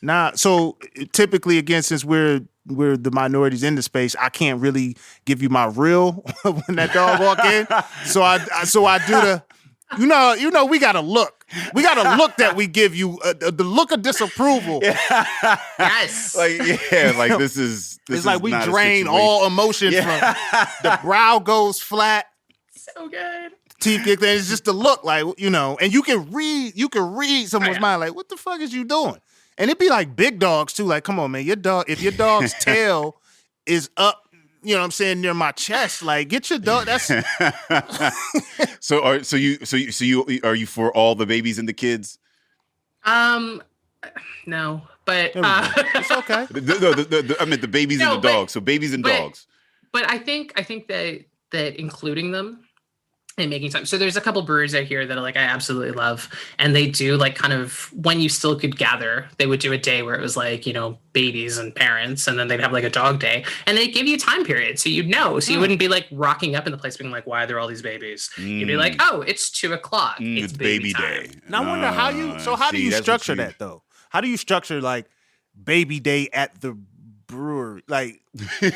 Nah. So typically, again, since we're the minorities in the space, I can't really give you my real when that dog walk in. So I do the, we got to look. We got a look that we give you, the look of disapproval. Yes. Like this is. It's like we drain all emotion from the brow goes flat. So good. Teeth get there. It's just the look, like, and you can read someone's mind, like, what the fuck is you doing? And it'd be like big dogs too. Like, come on, man, if your dog's tail is up, near my chest, like, get your dog. That's So are you for all the babies and the kids? No, but it's okay. I meant the babies and the dogs. So babies and dogs. But I think that including them and making time. So there's a couple breweries out here that I absolutely love. And they do like kind of when you still could gather, they would do a day where it was like, babies and parents, and then they'd have like a dog day. And they give you time period. So you'd know. So you wouldn't be like rocking up in the place being like, why are there all these babies? You'd be like, oh, it's 2:00. It's baby day. Now I wonder how do you structure that though? How do you structure like baby day at the brewery? Like it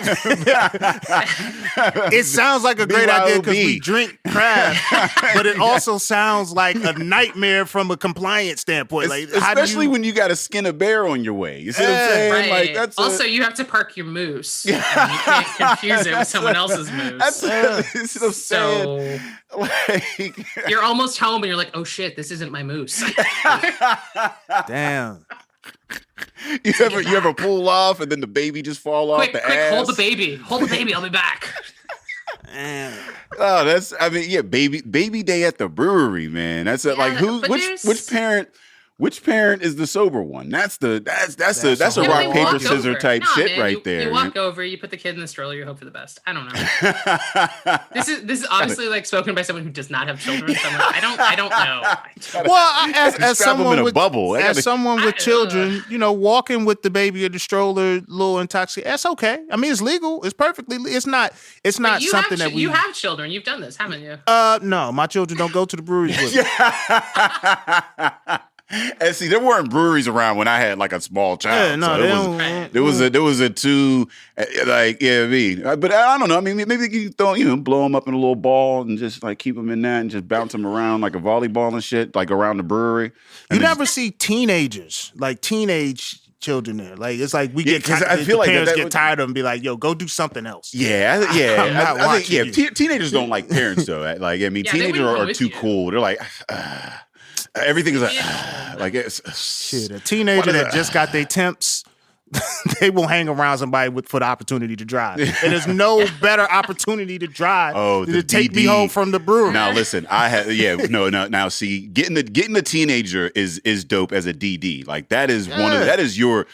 sounds like a great idea because we drink craft, but it also sounds like a nightmare from a compliance standpoint. Like, especially when you got to skin a bear on your way. You see what I'm saying? Right. Like that's also you have to park your moose. And you can't confuse it with someone else's moose. So like, you're almost home and you're like, oh shit, this isn't my moose. Damn. You ever pull off and then the baby just fall off the ass? Hold the baby, I'll be back. Oh, baby day at the brewery, man. That's which parent is the sober one? That's a rock paper scissors type shit right there. You walk over, you put the kid in the stroller, you hope for the best. I don't know. This is honestly like spoken by someone who does not have children. So I don't know. Well, as someone with bubble, someone with children, walking with the baby in the stroller, a little intoxicated. That's okay. I mean, it's legal. It's perfectly. It's not something that we. You have children. You've done this, haven't you? No, my children don't go to the breweries with me. And see, there weren't breweries around when I had like a small child. Yeah, no, there was a two, like, but I don't know. I mean, maybe you blow them up in a little ball and just like keep them in that and just bounce them around like a volleyball and shit, like around the brewery. You never see teenagers, like teenage children there. Like, it's like we get I feel like parents get tired of them and be like, yo, go do something else. I think teenagers don't like parents though. Like, I mean, teenagers are too cool. They're like, everything is like it's shit. A teenager that just got their temps, they will hang around somebody for the opportunity to drive. And there's no better opportunity to drive than to take me home from the brewery. Now listen, Now see, getting the teenager is dope as a DD. Like that is that is your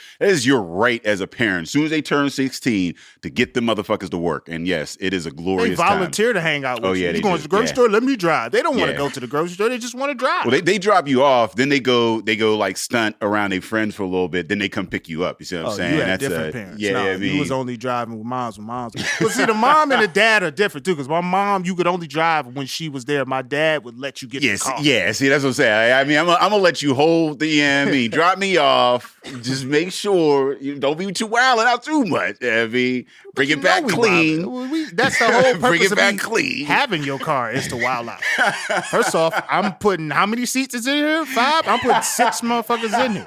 right as a parent. As soon as they turn 16, to get the motherfuckers to work. And yes, it is a glorious time. They volunteer to hang out with you. You going to the grocery store? Let me drive. They don't want to go to the grocery store. They just want to drive. Well, they drop you off, then they go like stunt around their friends for a little bit, then they come pick you up. You see what saying? You had That's different parents. Yeah, no, I mean, you was only driving with moms. Well, see, the mom and the dad are different too. Because my mom, you could only drive when she was there. My dad would let you get in the car. Yeah, see, that's what I'm saying. I mean, I'm gonna let you hold the, drop me off. Just make sure you don't be too wilding out too much. Bring it back clean. That's the whole purpose Bring it of back me clean. having your car is to wild out. First off, I'm putting how many seats is in here? 5? I'm putting 6 motherfuckers in here.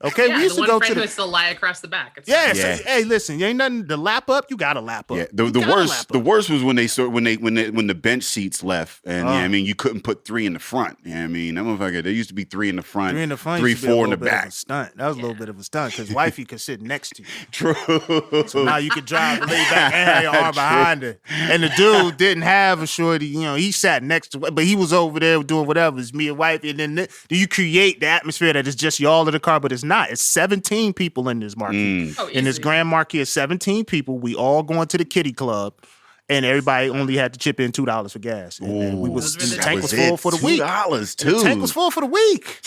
Okay, yeah, we used the to go one friend to who the. has to lie across the back. It's Yeah, Yeah. so, hey, listen, you ain't nothing to lap up. You gotta lap up. Yeah, the worst was when when the bench seats left, and you couldn't put 3 in the front. You know what I mean, that motherfucker. There used to be 3 in the front, 3 in the front, 3, used to be 4 a in the little bit of back. a stunt. That was a little bit of a stunt because wifey could sit next to you. True. So now you could drive, lay back, and have your arm behind her. And the dude didn't have a shorty. He sat next to, but he was over there doing whatever. It's me and wifey, and then you create the atmosphere that is just y'all in the car, but it's not. It's 17 people in this marquee. In this grand marquee, it's 17 people. We all going to the kitty club, and everybody only had to chip in $2 for gas. And the tank was full for the week. $2 too. The tank was full for the week.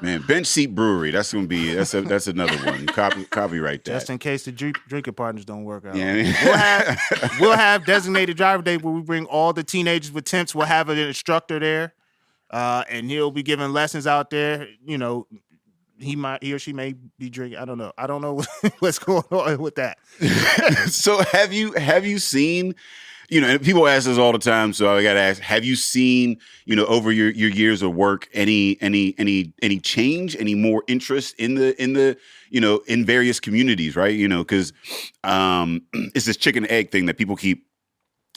Man, bench seat brewery. That's gonna be that's another one. Copyright that. Just in case the drinking partners don't work out. Yeah, we'll have designated driver day where we bring all the teenagers with temps. We'll have an instructor there, and he'll be giving lessons out there. He or she may be drinking. I don't know what's going on with that. So have you seen? And people ask us all the time, so I got to ask: have you seen, over your years of work, any change, any more interest in the in various communities, right? Because it's this chicken and egg thing that people keep.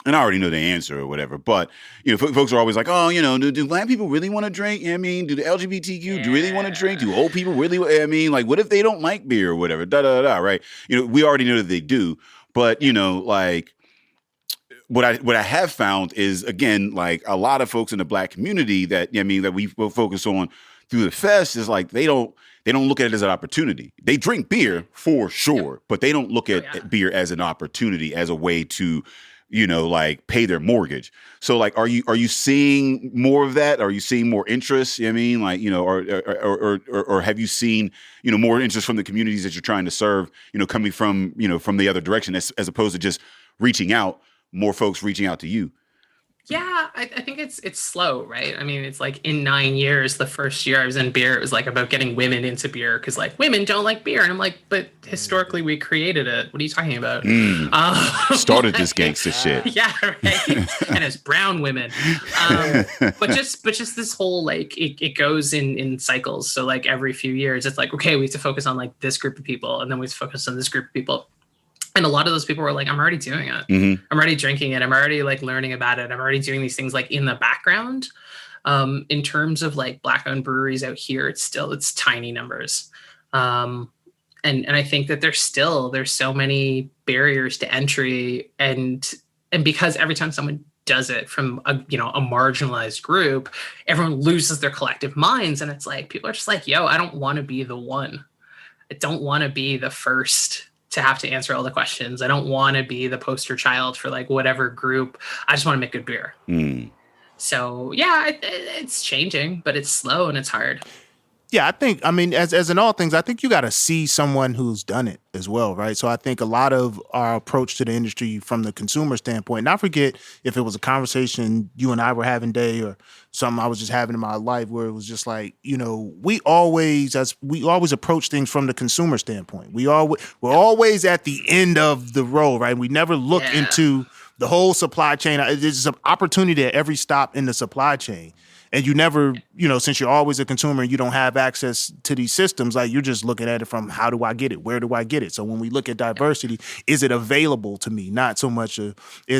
And I already know the answer or whatever, but folks are always like, "Oh, do black people really want to drink? Do the LGBTQ do really want to drink? Do old people really? Like, what if they don't like beer or whatever? Da da da. Right? We already know that they do, but like." What I have found is, again, like a lot of folks in the black community that we focus on through the fest is like they don't look at it as an opportunity. They drink beer for sure, but they don't look at beer as an opportunity, as a way to like pay their mortgage. So like, are you seeing more of that? Are you seeing more interest? Or have you seen, more interest from the communities that you're trying to serve, coming from the other direction as opposed to just reaching out, more folks reaching out to you? Yeah, I think it's slow, right? I mean, it's like in 9 years, the first year I was in beer, it was like about getting women into beer because like women don't like beer. And I'm like, but historically we created it. What are you talking about? Started this gangster shit. Yeah, right. And it's brown women. But just this whole like it goes in cycles. So like every few years, it's like, okay, we have to focus on like this group of people, and then we have to focus on this group of people. And a lot of those people were like, I'm already doing it. Mm-hmm. I'm already drinking it. I'm already like learning about it. I'm already doing these things like in the background. In terms of like Black-owned breweries out here, it's tiny numbers. And I think that there's so many barriers to entry. And because every time someone does it from a marginalized group, everyone loses their collective minds. And it's like, people are just like, yo, I don't want to be the one. I don't want to be the first to have to answer all the questions. I don't want to be the poster child for like whatever group. I just want to make good beer. So yeah, it's changing, but it's slow and it's hard. Yeah, as in all things, I think you got to see someone who's done it as well, right? So I think a lot of our approach to the industry from the consumer standpoint, and I forget if it was a conversation you and I were having today or something I was just having in my life where it was just like, we always approach things from the consumer standpoint. We're always at the end of the road, right? We never look into the whole supply chain. There's an opportunity at every stop in the supply chain. And you never, since you're always a consumer and you don't have access to these systems, like you're just looking at it from how do I get it? Where do I get it? So when we look at diversity, is it available to me? Not so much is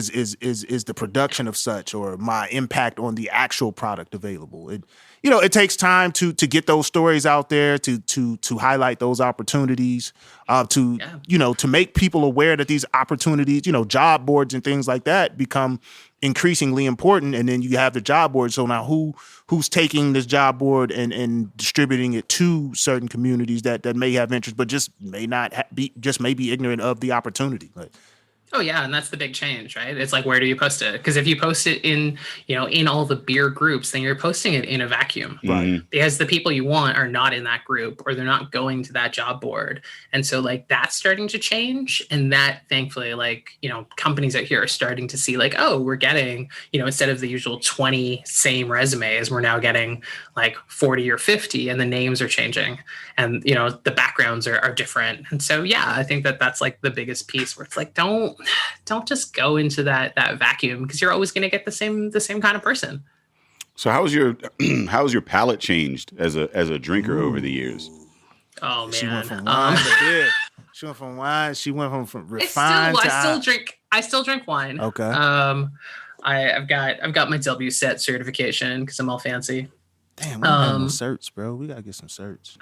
the production of such or my impact on the actual product available. It takes time to get those stories out there, to highlight those opportunities, to make people aware that these opportunities, job boards and things like that become increasingly important. And then you have the job board. So now who's taking this job board and distributing it to certain communities that may have interest, but just may not be ignorant of the opportunity. Like, Oh yeah, and that's the big change, right? It's like, where do you post it? Because if you post it in, in all the beer groups, then you're posting it in a vacuum, Right? Because the people you want are not in that group, or they're not going to that job board, and so like that's starting to change, and that thankfully, like companies out here are starting to see like, oh, we're getting, instead of the usual 20 same resumes, we're now getting like 40 or 50, and the names are changing, and the backgrounds are different, and so yeah, I think that's like the biggest piece where it's like, don't just go into that vacuum, because you're always going to get the same kind of person. So how's your palate changed as a drinker over the years? Oh man, she went from wine to beer. She went from wine. She went from refined. I still drink wine. Okay. I've got my W set certification because I'm all fancy. Damn, we don't have no certs, bro. We gotta get some certs.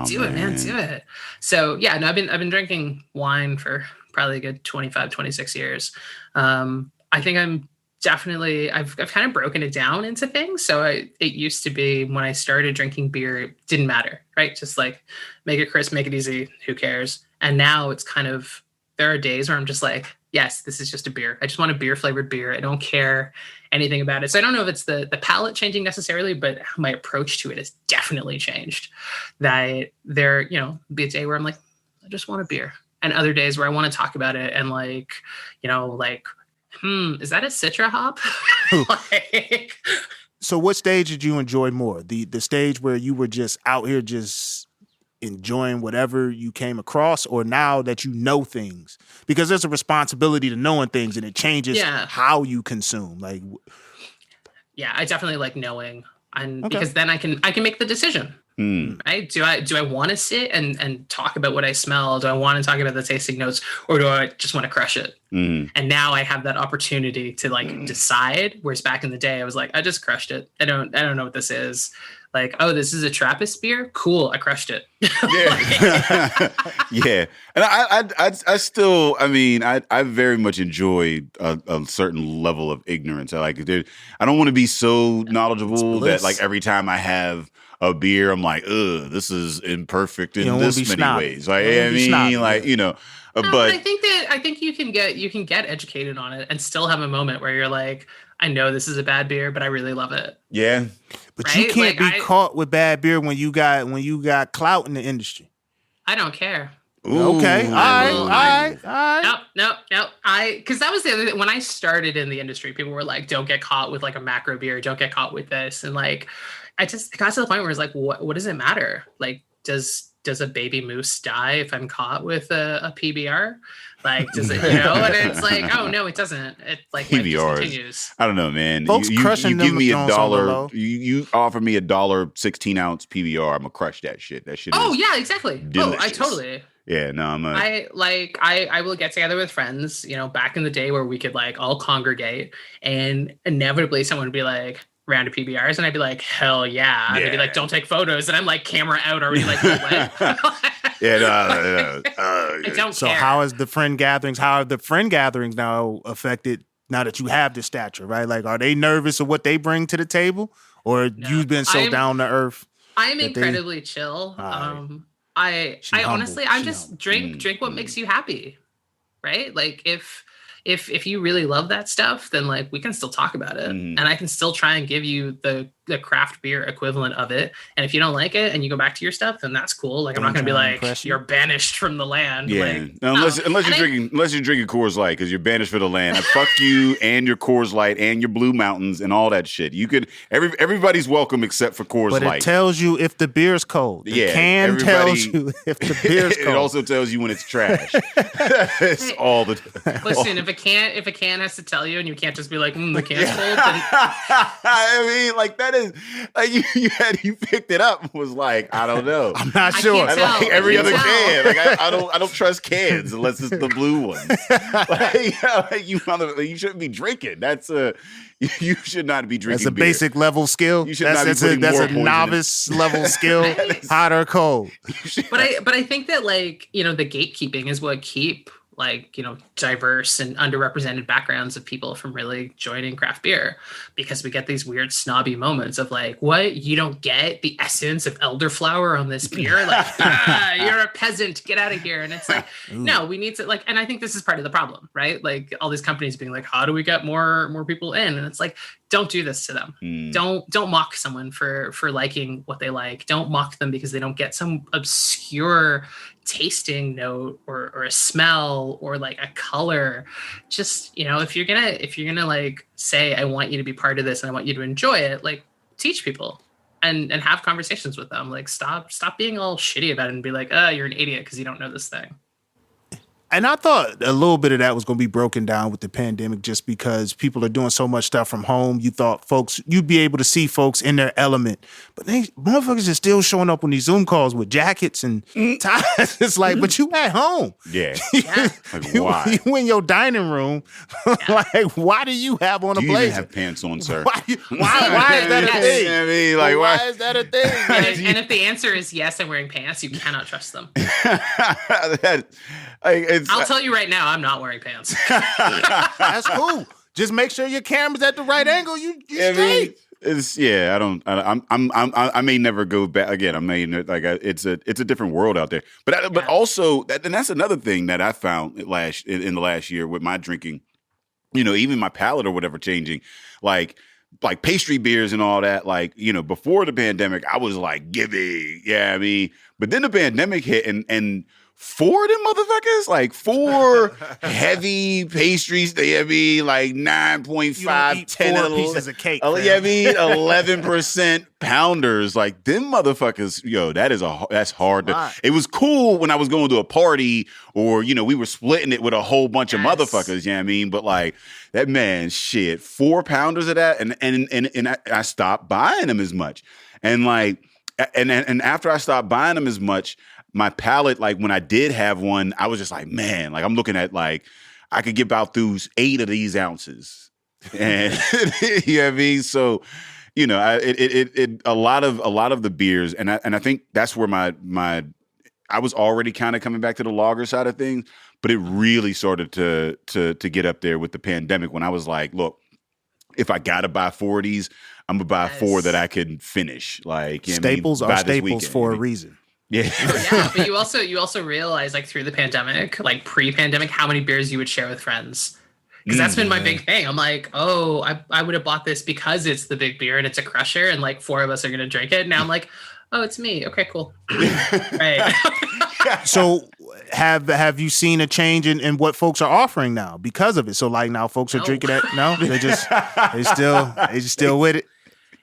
Do it, man. Do it. So yeah, no, I've been drinking wine for probably a good 25, 26 years. I think I'm definitely, I've kind of broken it down into things. So it used to be when I started drinking beer, it didn't matter, right? Just like make it crisp, make it easy. Who cares? And now it's kind of, there are days where I'm just like, yes, this is just a beer. I just want a beer flavored beer. I don't care anything about it. So I don't know if it's the palate changing necessarily, but my approach to it has definitely changed. That there, be a day where I'm like, I just want a beer. And other days where I want to talk about it and like, is that a Citra hop? So what stage did you enjoy more? The stage where you were just out here just enjoying whatever you came across, or now that you know things? Because there's a responsibility to knowing things, and it changes how you consume. Like, yeah, I definitely like knowing, and because then I can make the decision. Right? Do I want to sit and talk about what I smell? Do I want to talk about the tasting notes, or do I just want to crush it? And now I have that opportunity to like decide. Whereas back in the day, I was like, I just crushed it. I don't know what this is. Like, oh, this is a Trappist beer? Cool, I crushed it. Yeah. Yeah. And I still, I very much enjoy a certain level of ignorance. I don't want to be so knowledgeable that like every time I have a beer, I'm like, ugh, this is imperfect in this many ways. Like, but I think you can get educated on it and still have a moment where you're like, I know this is a bad beer, but I really love it. Yeah. But right? You can't be caught with bad beer when you got clout in the industry. I don't care. Ooh. Okay. All right. No. Because that was the other thing. When I started in the industry, people were like, don't get caught with like a macro beer. Don't get caught with this. And like, I just got to the point where it's like, what does it matter? Like, does a baby moose die if I'm caught with a PBR? Like, does it, and it's like, oh no, it doesn't. It's like PBRs continues. I don't know, man. Folks you give me $1. You offer me $1 16-ounce PBR. I'm gonna crush that shit. That shit. Oh yeah, exactly. Delicious. Oh, I totally. Yeah, no, I will get together with friends, back in the day where we could like all congregate, and inevitably someone would be like, round of PBRs, and I'd be like, hell yeah. And they'd be like, don't take photos, and I'm like, camera out already, like, what? Yeah, no. I don't care. So how have the friend gatherings now affected now that you have this stature, right? Like, are they nervous of what they bring to the table, or you've been so down to earth? I'm incredibly chill. I honestly, I'm just drink what makes you happy, right? Like if you really love that stuff, then like we can still talk about it, and I can still try and give you the craft beer equivalent of it. And if you don't like it and you go back to your stuff, then that's cool. Like I'm not gonna be like you're banished from the land. Yeah, like, unless you're drinking Coors Light, because you're banished for the land. I fuck you and your Coors Light and your Blue Mountains and all that shit. You could everybody's welcome except for Coors Light. But it tells you if the beer's cold. The can tells you if the beer's cold. It also tells you when it's trash. It's all the time. Listen, if a can has to tell you, and you can't just be like, the can's cold. Then... I mean, like that is like you picked it up. Was like, I don't know. I'm not sure. Like every other can. Like I don't trust cans unless it's the blue ones. Like, you shouldn't be drinking. You should not be drinking. That's a beer. Basic level skill. You should not be putting more That's a novice level skill. Hot or cold. But I think that like the gatekeeping is what keep like, diverse and underrepresented backgrounds of people from really joining craft beer, because we get these weird snobby moments of like, what, you don't get the essence of elderflower on this beer? Like, you're a peasant, get out of here. And it's like, no, we need to like, and I think this is part of the problem, right? Like all these companies being like, how do we get more people in? And it's like, don't do this to them. Don't mock someone for liking what they like. Don't mock them because they don't get some obscure tasting note or a smell or like a color. Just, if you're gonna like say, I want you to be part of this and I want you to enjoy it, like teach people and have conversations with them. Like stop being all shitty about it and be like, you're an idiot because you don't know this thing. And I thought a little bit of that was going to be broken down with the pandemic, just because people are doing so much stuff from home. You thought you'd be able to see folks in their element, but motherfuckers are still showing up on these Zoom calls with jackets and ties. It's like, but you at home. Yeah. Like, why? You in your dining room. Like, why do you have on a blazer? You even have pants on, sir. Why is that a thing? I mean, like, why is that a thing? And if the answer is yes, I'm wearing pants, you cannot trust them. I'll tell you right now, I'm not wearing pants. That's cool. Just make sure your camera's at the right angle. You straight. I may never go back again. It's a different world out there. But also, and that's another thing that I found in the last year with my drinking. Even my palate or whatever changing, like pastry beers and all that. Like, before the pandemic, I was like, gibby. Yeah, I mean, but then the pandemic hit and 4 of them motherfuckers, like 4 heavy pastries. They like 9.5, 10 4 pieces of cake. 11% pounders. Like them motherfuckers, that's hard. It was cool when I was going to a party or, we were splitting it with a whole bunch of motherfuckers. You know what I mean? But like that man, shit, 4 pounders of that. And I stopped buying them as much. And like, and after I stopped buying them as much, my palate, like when I did have one, I was just like, man, like I'm looking at like, I could get about through 8 of these ounces. And you know what I mean? So, a lot of the beers, and I think that's where I was already kind of coming back to the lager side of things, but it really started to get up there with the pandemic when I was like, look, if I gotta buy 4 of these, I'm gonna buy 4 that I can finish. Like staples are staples for a reason. Yeah. But you also realize like through the pandemic, like pre-pandemic, how many beers you would share with friends. Because that's been my big thing. I'm like, I would have bought this because it's the big beer and it's a crusher and like 4 of us are going to drink it. Now I'm like, oh, it's me. Okay, cool. Right. So have you seen a change in what folks are offering now because of it? So like now folks are drinking that. No, they still with it.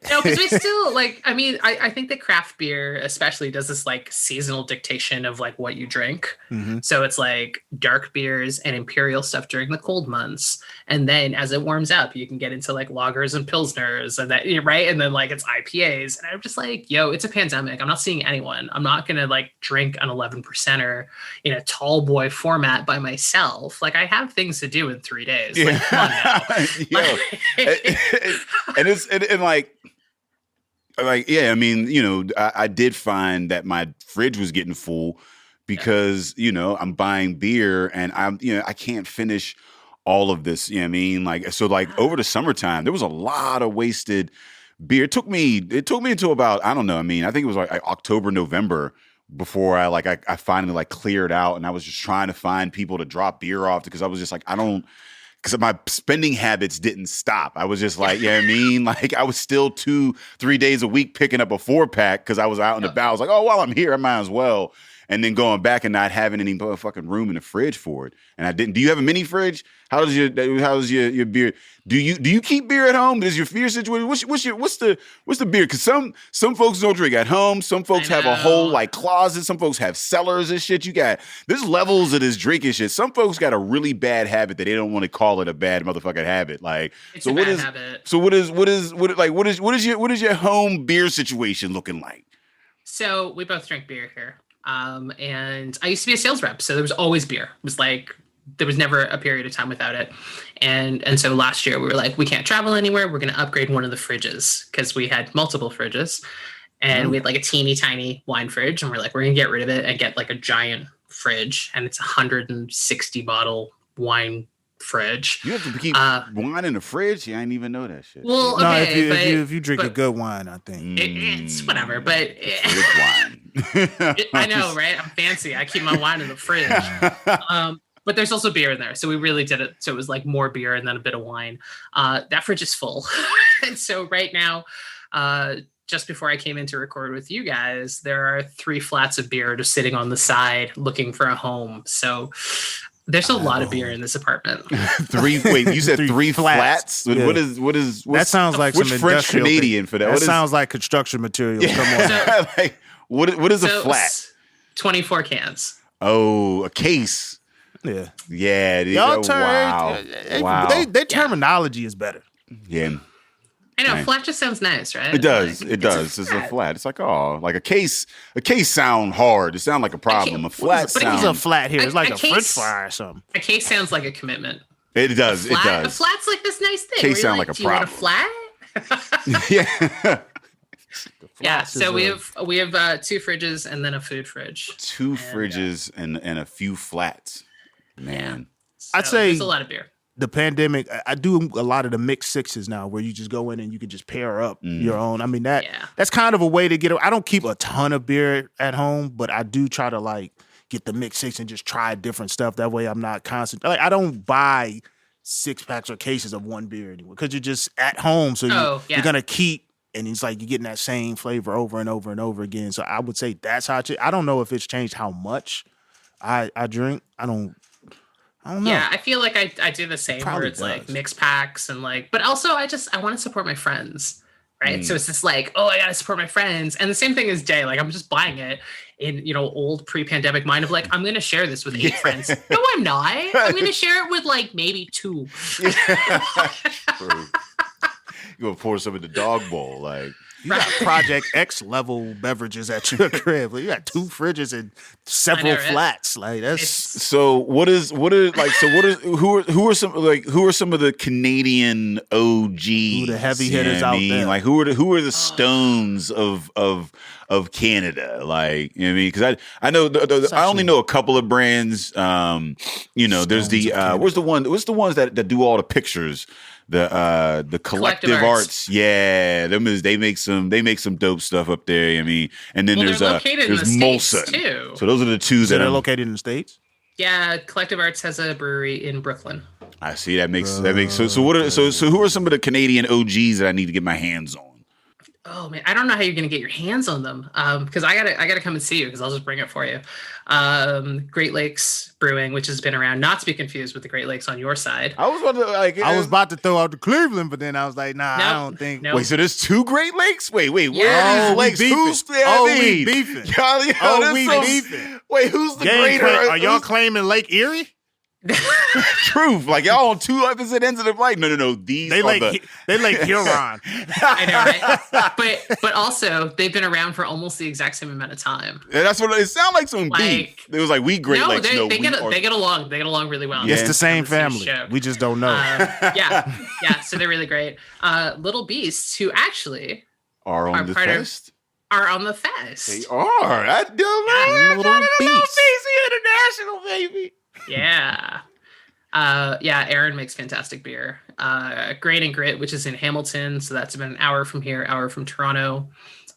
No, because we still I think that craft beer especially does this like seasonal dictation of like what you drink. Mm-hmm. So it's like dark beers and imperial stuff during the cold months. And then as it warms up, you can get into like lagers and pilsners and that, right? And then like it's IPAs. And I'm just like, it's a pandemic. I'm not seeing anyone. I'm not going to like drink an 11%er in a tall boy format by myself. Like I have things to do in 3 days. Yeah. Like, come on now. I did find that my fridge was getting full because, I'm buying beer and I can't finish all of this. You know what I mean? Like, so like over the summertime, there was a lot of wasted beer. It took me until about, I don't know. I mean, I think it was like October, November before I finally like cleared out, and I was just trying to find people to drop beer off because I was just like, because my spending habits didn't stop. I was just like, I mean? Like I was still 2-3 days a week picking up a 4-pack because I was out and about. I was like, oh, while I'm here, I might as well. And then going back and not having any fucking room in the fridge for it. And I didn't. Do you have a mini fridge? How's your beer? Do you keep beer at home? Is your beer situation? What's the beer? Because some folks don't drink at home. Some folks have a whole like closet. Some folks have cellars and shit. There's levels of this drinking shit. Some folks got a really bad habit that they don't want to call it a bad motherfucking habit. Like it's a bad habit. So what is your home beer situation looking like? So we both drink beer here. And I used to be a sales rep, so there was always beer. It was like there was never a period of time without it. And so last year we were like, we can't travel anywhere. We're going to upgrade one of the fridges because we had multiple fridges, and we had like a teeny tiny wine fridge, and we're like, we're going to get rid of it and get like a giant fridge, and it's a 160 bottle wine fridge. You have to keep wine in the fridge? Yeah, I didn't even know that shit. Well, No, okay, if you drink a good wine, I think it's whatever. But wine. I know, right? I'm fancy. I keep my wine in the fridge. But there's also beer in there. So we really did it. So it was like more beer and then a bit of wine. That fridge is full. And so right now, just before I came in to record with you guys, there are 3 flats of beer just sitting on the side looking for a home. So there's a lot of beer in this apartment. Wait, you said 3 flats? Yeah. What is that sounds like which some French Canadian for that? That sounds like construction materials. Yeah. Come on. So, like, what is a flat? 24 cans. Oh, a case. Yeah. Yeah. Y'all Wow. Their terminology is better. Yeah. I know, Right. flat just sounds nice, right? It does. Like, It does. It's a flat. It's like, oh, like a case. A case sound hard. It sound like a problem. A flat But sound. it's a flat here. It's like a case- French fry or something. A case sounds like a commitment. It does. It A does. flat's like this nice thing. Case where you're sound like a do you want a flat? Yeah. Yeah, so we have 2 fridges and then a food fridge. 2 fridges and a few flats. Man. So I'd say there's a lot of beer. the pandemic, I do a lot of the mixed sixes now where you just go in and you can just pair up your own. I mean, that's kind of a way to get it. I don't keep a ton of beer at home, but I do try to like get the mixed six and just try different stuff. That way I'm not constant. Like I don't buy 6-packs or cases of one beer anymore because you're just at home. So you're going to keep, and it's like you're getting that same flavor over and over and over again. So I would say that's how I don't know if it's changed how much I drink. I don't know. Yeah, I feel like I do the same where it's like mixed packs and like, but also I want to support my friends, right? So it's just like, oh, I got to support my friends. And the same thing as Jay, like I'm just buying it in, old pre-pandemic mind of like, I'm going to share this with 8 friends. No, I'm not. I'm going to share it with like maybe 2. You gonna pour some in the dog bowl, like you got Project X level beverages at your crib. You got 2 fridges and several flats. Like that's so. Who are some of the Canadian OGs? Who the heavy hitters out there? Like who are the Stones of Canada? Like, you know what I mean? Because I know I only know a couple of brands. There's the what's the ones that do all the pictures? The collective arts. Yeah, they make some dope stuff up there. I mean, and then there's Molson too. So those are the 2 that are located in the States. Yeah, Collective Arts has a brewery in Brooklyn. I see. That makes so. So who are some of the Canadian OGs that I need to get my hands on? Oh man, I don't know how you're gonna get your hands on them. Because I gotta come and see you because I'll just bring it for you. Great Lakes Brewing, which has been around, not to be confused with the Great Lakes on your side. I was about to throw out the Cleveland, but then I was like, nah, I don't think. Wait, so there's 2 Great Lakes? Wait, where yeah. are these lakes? Who's we beefing? We beefing. Wait, who's the greater? Are y'all claiming Lake Erie? Truth, like y'all on 2 opposite ends of the fight. No. They like Huron. I know, right? But also they've been around for almost the exact same amount of time. Yeah, that's what it sounded like. Some beef. It was like we Great Lakes. They get along. They get along really well. Yeah. It's the same family. We just don't know. Yeah. So they're really great. Little Beasts, who actually are on the fest. Are on the fest. They are. I do, man. Little Beasts. International, baby. Yeah. Aaron makes fantastic beer. Grain and Grit, which is in Hamilton, so that's about an hour from here, hour from Toronto.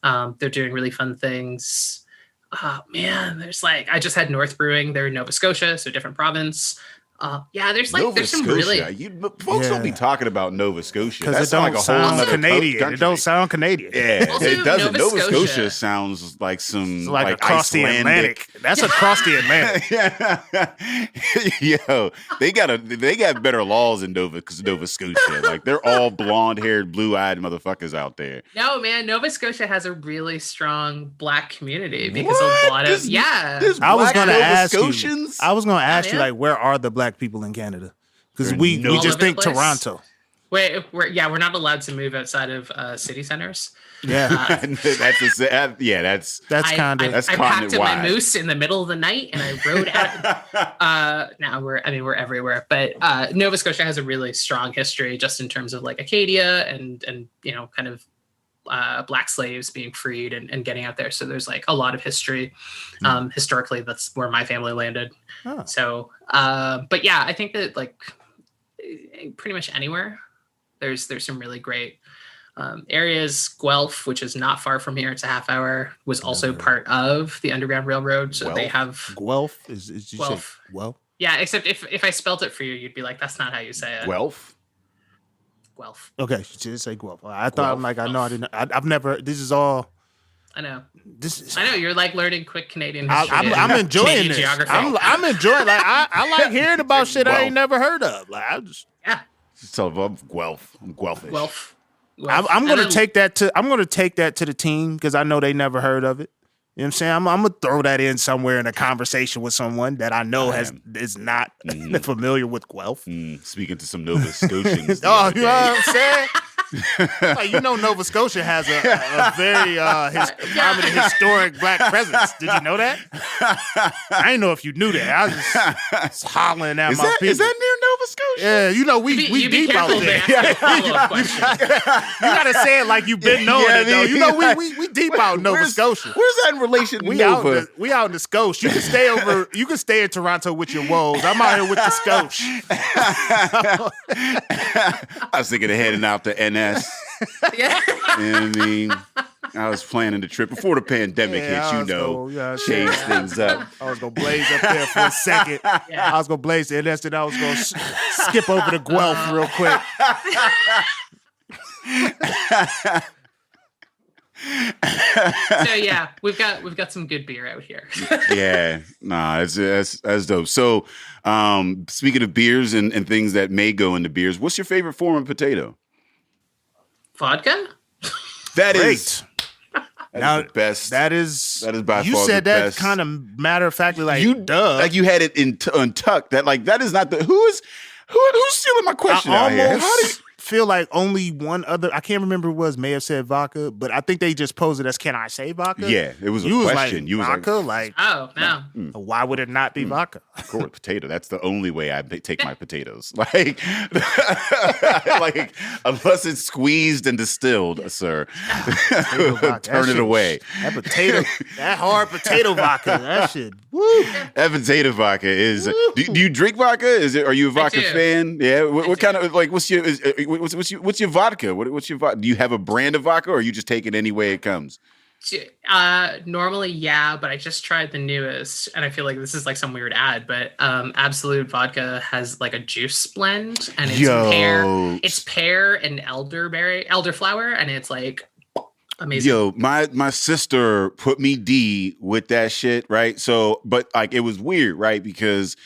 They're doing really fun things. Man, there's like, I just had North Brewing. They're in Nova Scotia, so different province. There's some really folks don't be talking about Nova Scotia. Because it don't sound Canadian. It don't sound Canadian. Yeah, it doesn't. Nova Scotia sounds like some like across the Atlantic. That's across the Atlantic. Yo, they got better laws in Nova Scotia. Like they're all blonde-haired, blue-eyed motherfuckers out there. No, man, Nova Scotia has a really strong Black community because a lot of I was going to ask you like, where are the Black people in Canada? Because we just think Toronto. We're not allowed to move outside of city centers. Yeah, that's kind of. I packed up my moose in the middle of the night and I rode out. Now we're everywhere, but Nova Scotia has a really strong history just in terms of like Acadia and kind of black slaves being freed and getting out there. So there's like a lot of history. Historically, that's where my family landed. Oh. So, but yeah, I think that like pretty much anywhere there's some really great areas. Guelph, which is not far from here, it's a half hour, was also part of the Underground Railroad. So they have Guelph is Guelph. Well, Yeah, except if I spelt it for you, you'd be like, that's not how you say it. Guelph? Guelph. okay, she did say Guelph. I thought I'm like I know I didn't. I've never. This is all. I know. This. I know you're like learning quick Canadian history. I'm enjoying Canadian this. geography. I'm enjoying. Like I like hearing about shit I ain't never heard of. Like I just. Yeah. So Guelph. I'm Guelphish. Guelph. I'm gonna take that to the team because I know they never heard of it. You know what I'm saying? I'm gonna throw that in somewhere in a conversation with someone that I know is not familiar with Guelph. Speaking to some Nova Scotians. Oh, you know what I'm saying? Like, you know, Nova Scotia has a very prominent historic black presence. Did you know that? I didn't know if you knew that. I was just hollering at my people. Is that near Nova Scotia? Yeah, you know, we deep out there. You gotta say it like you've been knowing it, though. You know, we deep out in Nova Scotia. Where's that in relation to We Nova? out in the Scotia. You can stay over. You can stay in Toronto with your woes. I'm out here with the Scotia. I was thinking of heading out to NS. Yeah. You know what I mean? I was planning the trip before the pandemic hit, change things up. I was going to blaze up there for a second. Yeah. I was going to blaze the NS, and I was going to skip over to Guelph real quick. So yeah, we've got some good beer out here. Yeah, that's dope. So, speaking of beers and things that may go into beers, what's your favorite form of potato? Vodka? That Great. is now the best. That is by you far said the that best. kind of matter of factly, like duh. Like you had it untucked. That is not the who's stealing my question I out here? almost How do you, feel like only one other, I can't remember who it was, may have said vodka, but I think they just posed it as, can I say vodka? yeah, it was a You was question. like, You was vodka? like, Oh no. Why would it not be vodka? of course, potato. That's the only way I take my potatoes. Like, like unless it's squeezed and distilled, sir, turn it away. That hard potato vodka, that shit. Woo. That potato vodka is. Do you drink vodka? Are you a vodka do. fan? Yeah. What kind of like? What's your vodka? What's your vodka? Do you have a brand of vodka, or you just take it any way it comes? Normally, yeah, but I just tried the newest, and I feel like this is like some weird ad, but Absolute Vodka has like a juice blend, and it's pear and elderflower, and it's like amazing. Yo, my sister put me D with that shit, right? So, but like it was weird, right? Because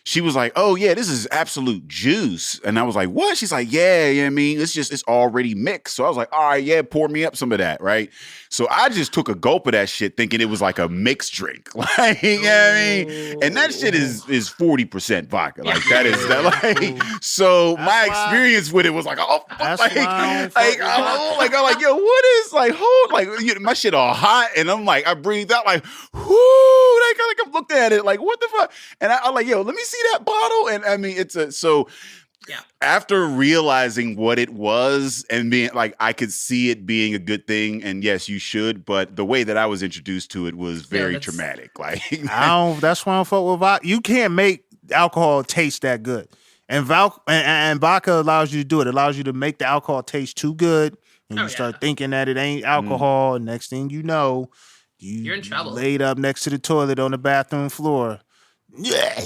she was like, "Oh yeah, this is Absolute juice," and I was like, "What?" She's like, "Yeah, I mean, it's already mixed." So I was like, "All right, yeah, pour me up some of that," right? So I just took a gulp of that shit, thinking it was like a mixed drink, like you know what I mean. And that shit is 40% vodka, like that is that. Like, so my experience with it was like, oh, I'm like, yo, what is like, my shit all hot, and I'm like, I breathed out like, whoo, like I'm looking at it like, what the fuck, and I'm like, yo, let me see that bottle, and I mean, Yeah. After realizing what it was and being like, I could see it being a good thing, and yes, you should. But the way that I was introduced to it was very traumatic. Like, that's why I fuck with vodka. You can't make alcohol taste that good, and vodka allows you to do it. It allows you to make the alcohol taste too good, and you start thinking that it ain't alcohol. And next thing you know, you're in trouble. Laid up next to the toilet on the bathroom floor. Yeah,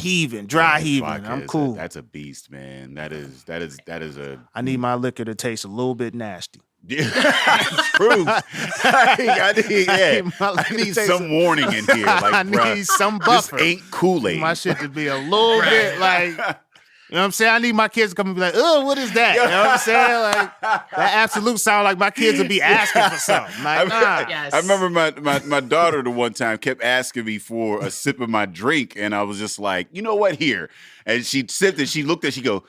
dry heaving. I'm cool. That's a beast, man. That is a. I need my liquor to taste a little bit nasty. True. I need some warning in here. Like, I need some buffer. This ain't Kool-Aid. My shit to be a little bit like. You know what I'm saying? I need my kids to come and be like, oh, what is that? You know what I'm saying? Like, that Absolute sound like my kids would be asking for something. Like, Yes. I remember my daughter the one time kept asking me for a sip of my drink, and I was just like, you know what, here. And she sipped it. She looked at it. She go,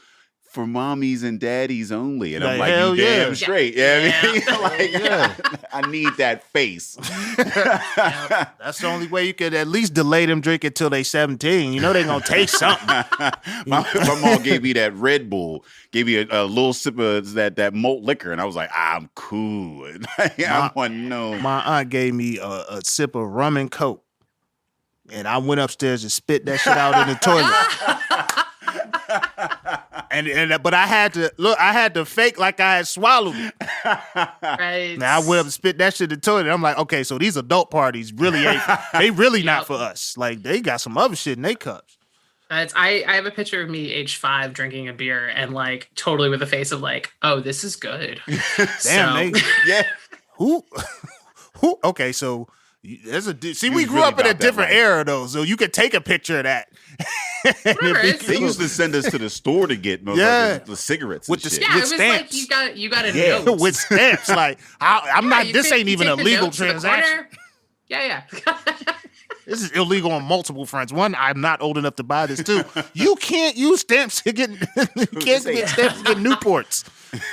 for mommies and daddies only. And I'm Like, like, hell you damn yeah. straight. Yeah, I mean, Yeah. I need that face. That's the only way you could at least delay them drinking until they 17. You know they gonna taste something. my mom gave me that Red Bull, gave me a little sip of that malt liquor, and I was like, I'm cool. I want no. My aunt gave me a sip of rum and Coke, and I went upstairs and spit that shit out in the toilet. But I had to fake like I had swallowed it. Right. Now I went up and spit that shit in the toilet. I'm like, okay, so these adult parties really ain't, they really not for us. Like they got some other shit in their cups. I have a picture of me age 5 drinking a beer and like totally with a face of like, oh, this is good. Damn, Yeah. Who? Okay, so there's we was grew really up in a about that different life. era though, so you could take a picture of that. Whatever, it's- They used to send us to the store to get the cigarettes With and the shit. Yeah, with it was stamps. like you got a note. with stamps. Like I'm not. You This take- ain't you even a take the legal note to the transaction. corner. Yeah. This is illegal on multiple fronts. One, I'm not old enough to buy this. Two, you can't use stamps to get stamps to get Newports.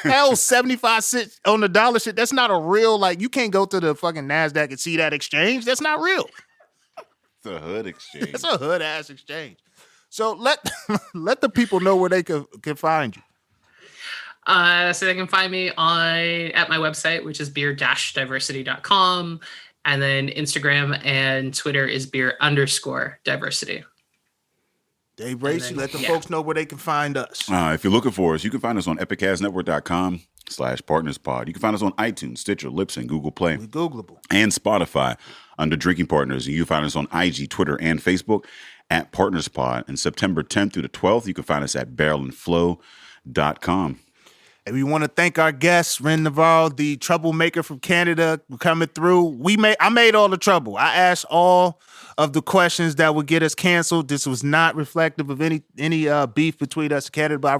Hell, 75 cents on the dollar shit. That's not a real, like, you can't go to the fucking NASDAQ and see that exchange. That's not real. It's a hood exchange. It's a hood ass exchange. So let the people know where they can find you. So they can find me at my website, which is beer-diversity.com. And then Instagram and Twitter is beer_diversity. Dave Racy, then, let the yeah. folks know where they can find us. If you're looking for us, you can find us on epicastnetwork.com/partnerspod. You can find us on iTunes, Stitcher, Libsyn, Google Play, We Googleable. and Spotify under Drinking Partners. And you can find us on IG, Twitter, and Facebook at PartnersPod. And September 10th through the 12th, you can find us at barrelandflow.com. And we want to thank our guest, Ren Navarro, the troublemaker from Canada, for coming through. I made all the trouble. I asked all of the questions that would get us canceled. This was not reflective of any beef between us and Canada, but I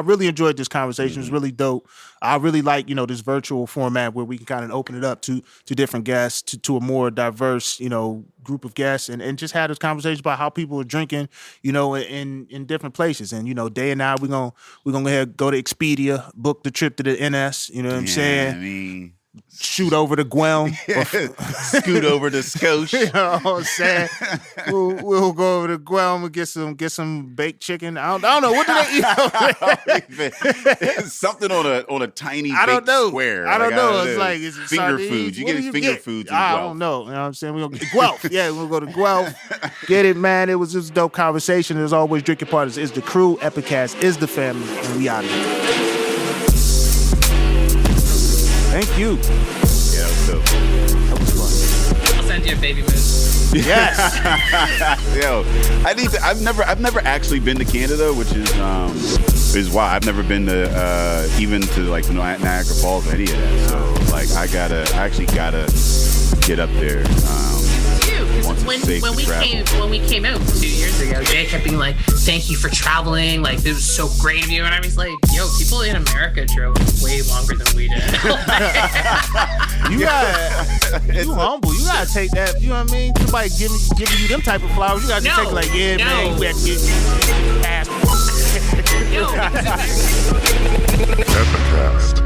really enjoyed this conversation. It was really dope. I really like, this virtual format where we can kind of open it up to different guests, to a more diverse, group of guests, and just have this conversation about how people are drinking, in different places. And, Day and I, we're gonna go ahead, go to Expedia, book the trip to the NS, you know what I'm saying? I mean, Shoot over to Guam. scoot over to Scotia. You know what I'm saying? We'll go over to Guam and get some baked chicken. I don't know. What do they eat? Something on a tiny I don't baked know. square. I don't know. It's is like, is it finger sardines? food. You What get do finger foods. I don't know. You know what I'm saying? We're going to Guelph. Yeah, we'll go to Guelph. Get it, man. It was just a dope conversation. As always, Drinking Partners is the crew. Epicast is the family. And we out of here. Thank you. Yeah, that was dope. That was fun. I'll send you a baby moose. Yes. Yo, I've never actually been to Canada, which is why I've never been to even to like Niagara Falls or any of that. So like I actually gotta get up there. Once it's safe When to we travel. came out 2 years ago, Jay kept being like, "Thank you for traveling. Like this was so great of you." And I was like, "Yo, people in America drove way longer than we did." You humble. You gotta take that. You know what I mean? Somebody giving you them type of flowers. You gotta just No, take it like, yeah, no. man. We had to get ass. Yo, Epicast.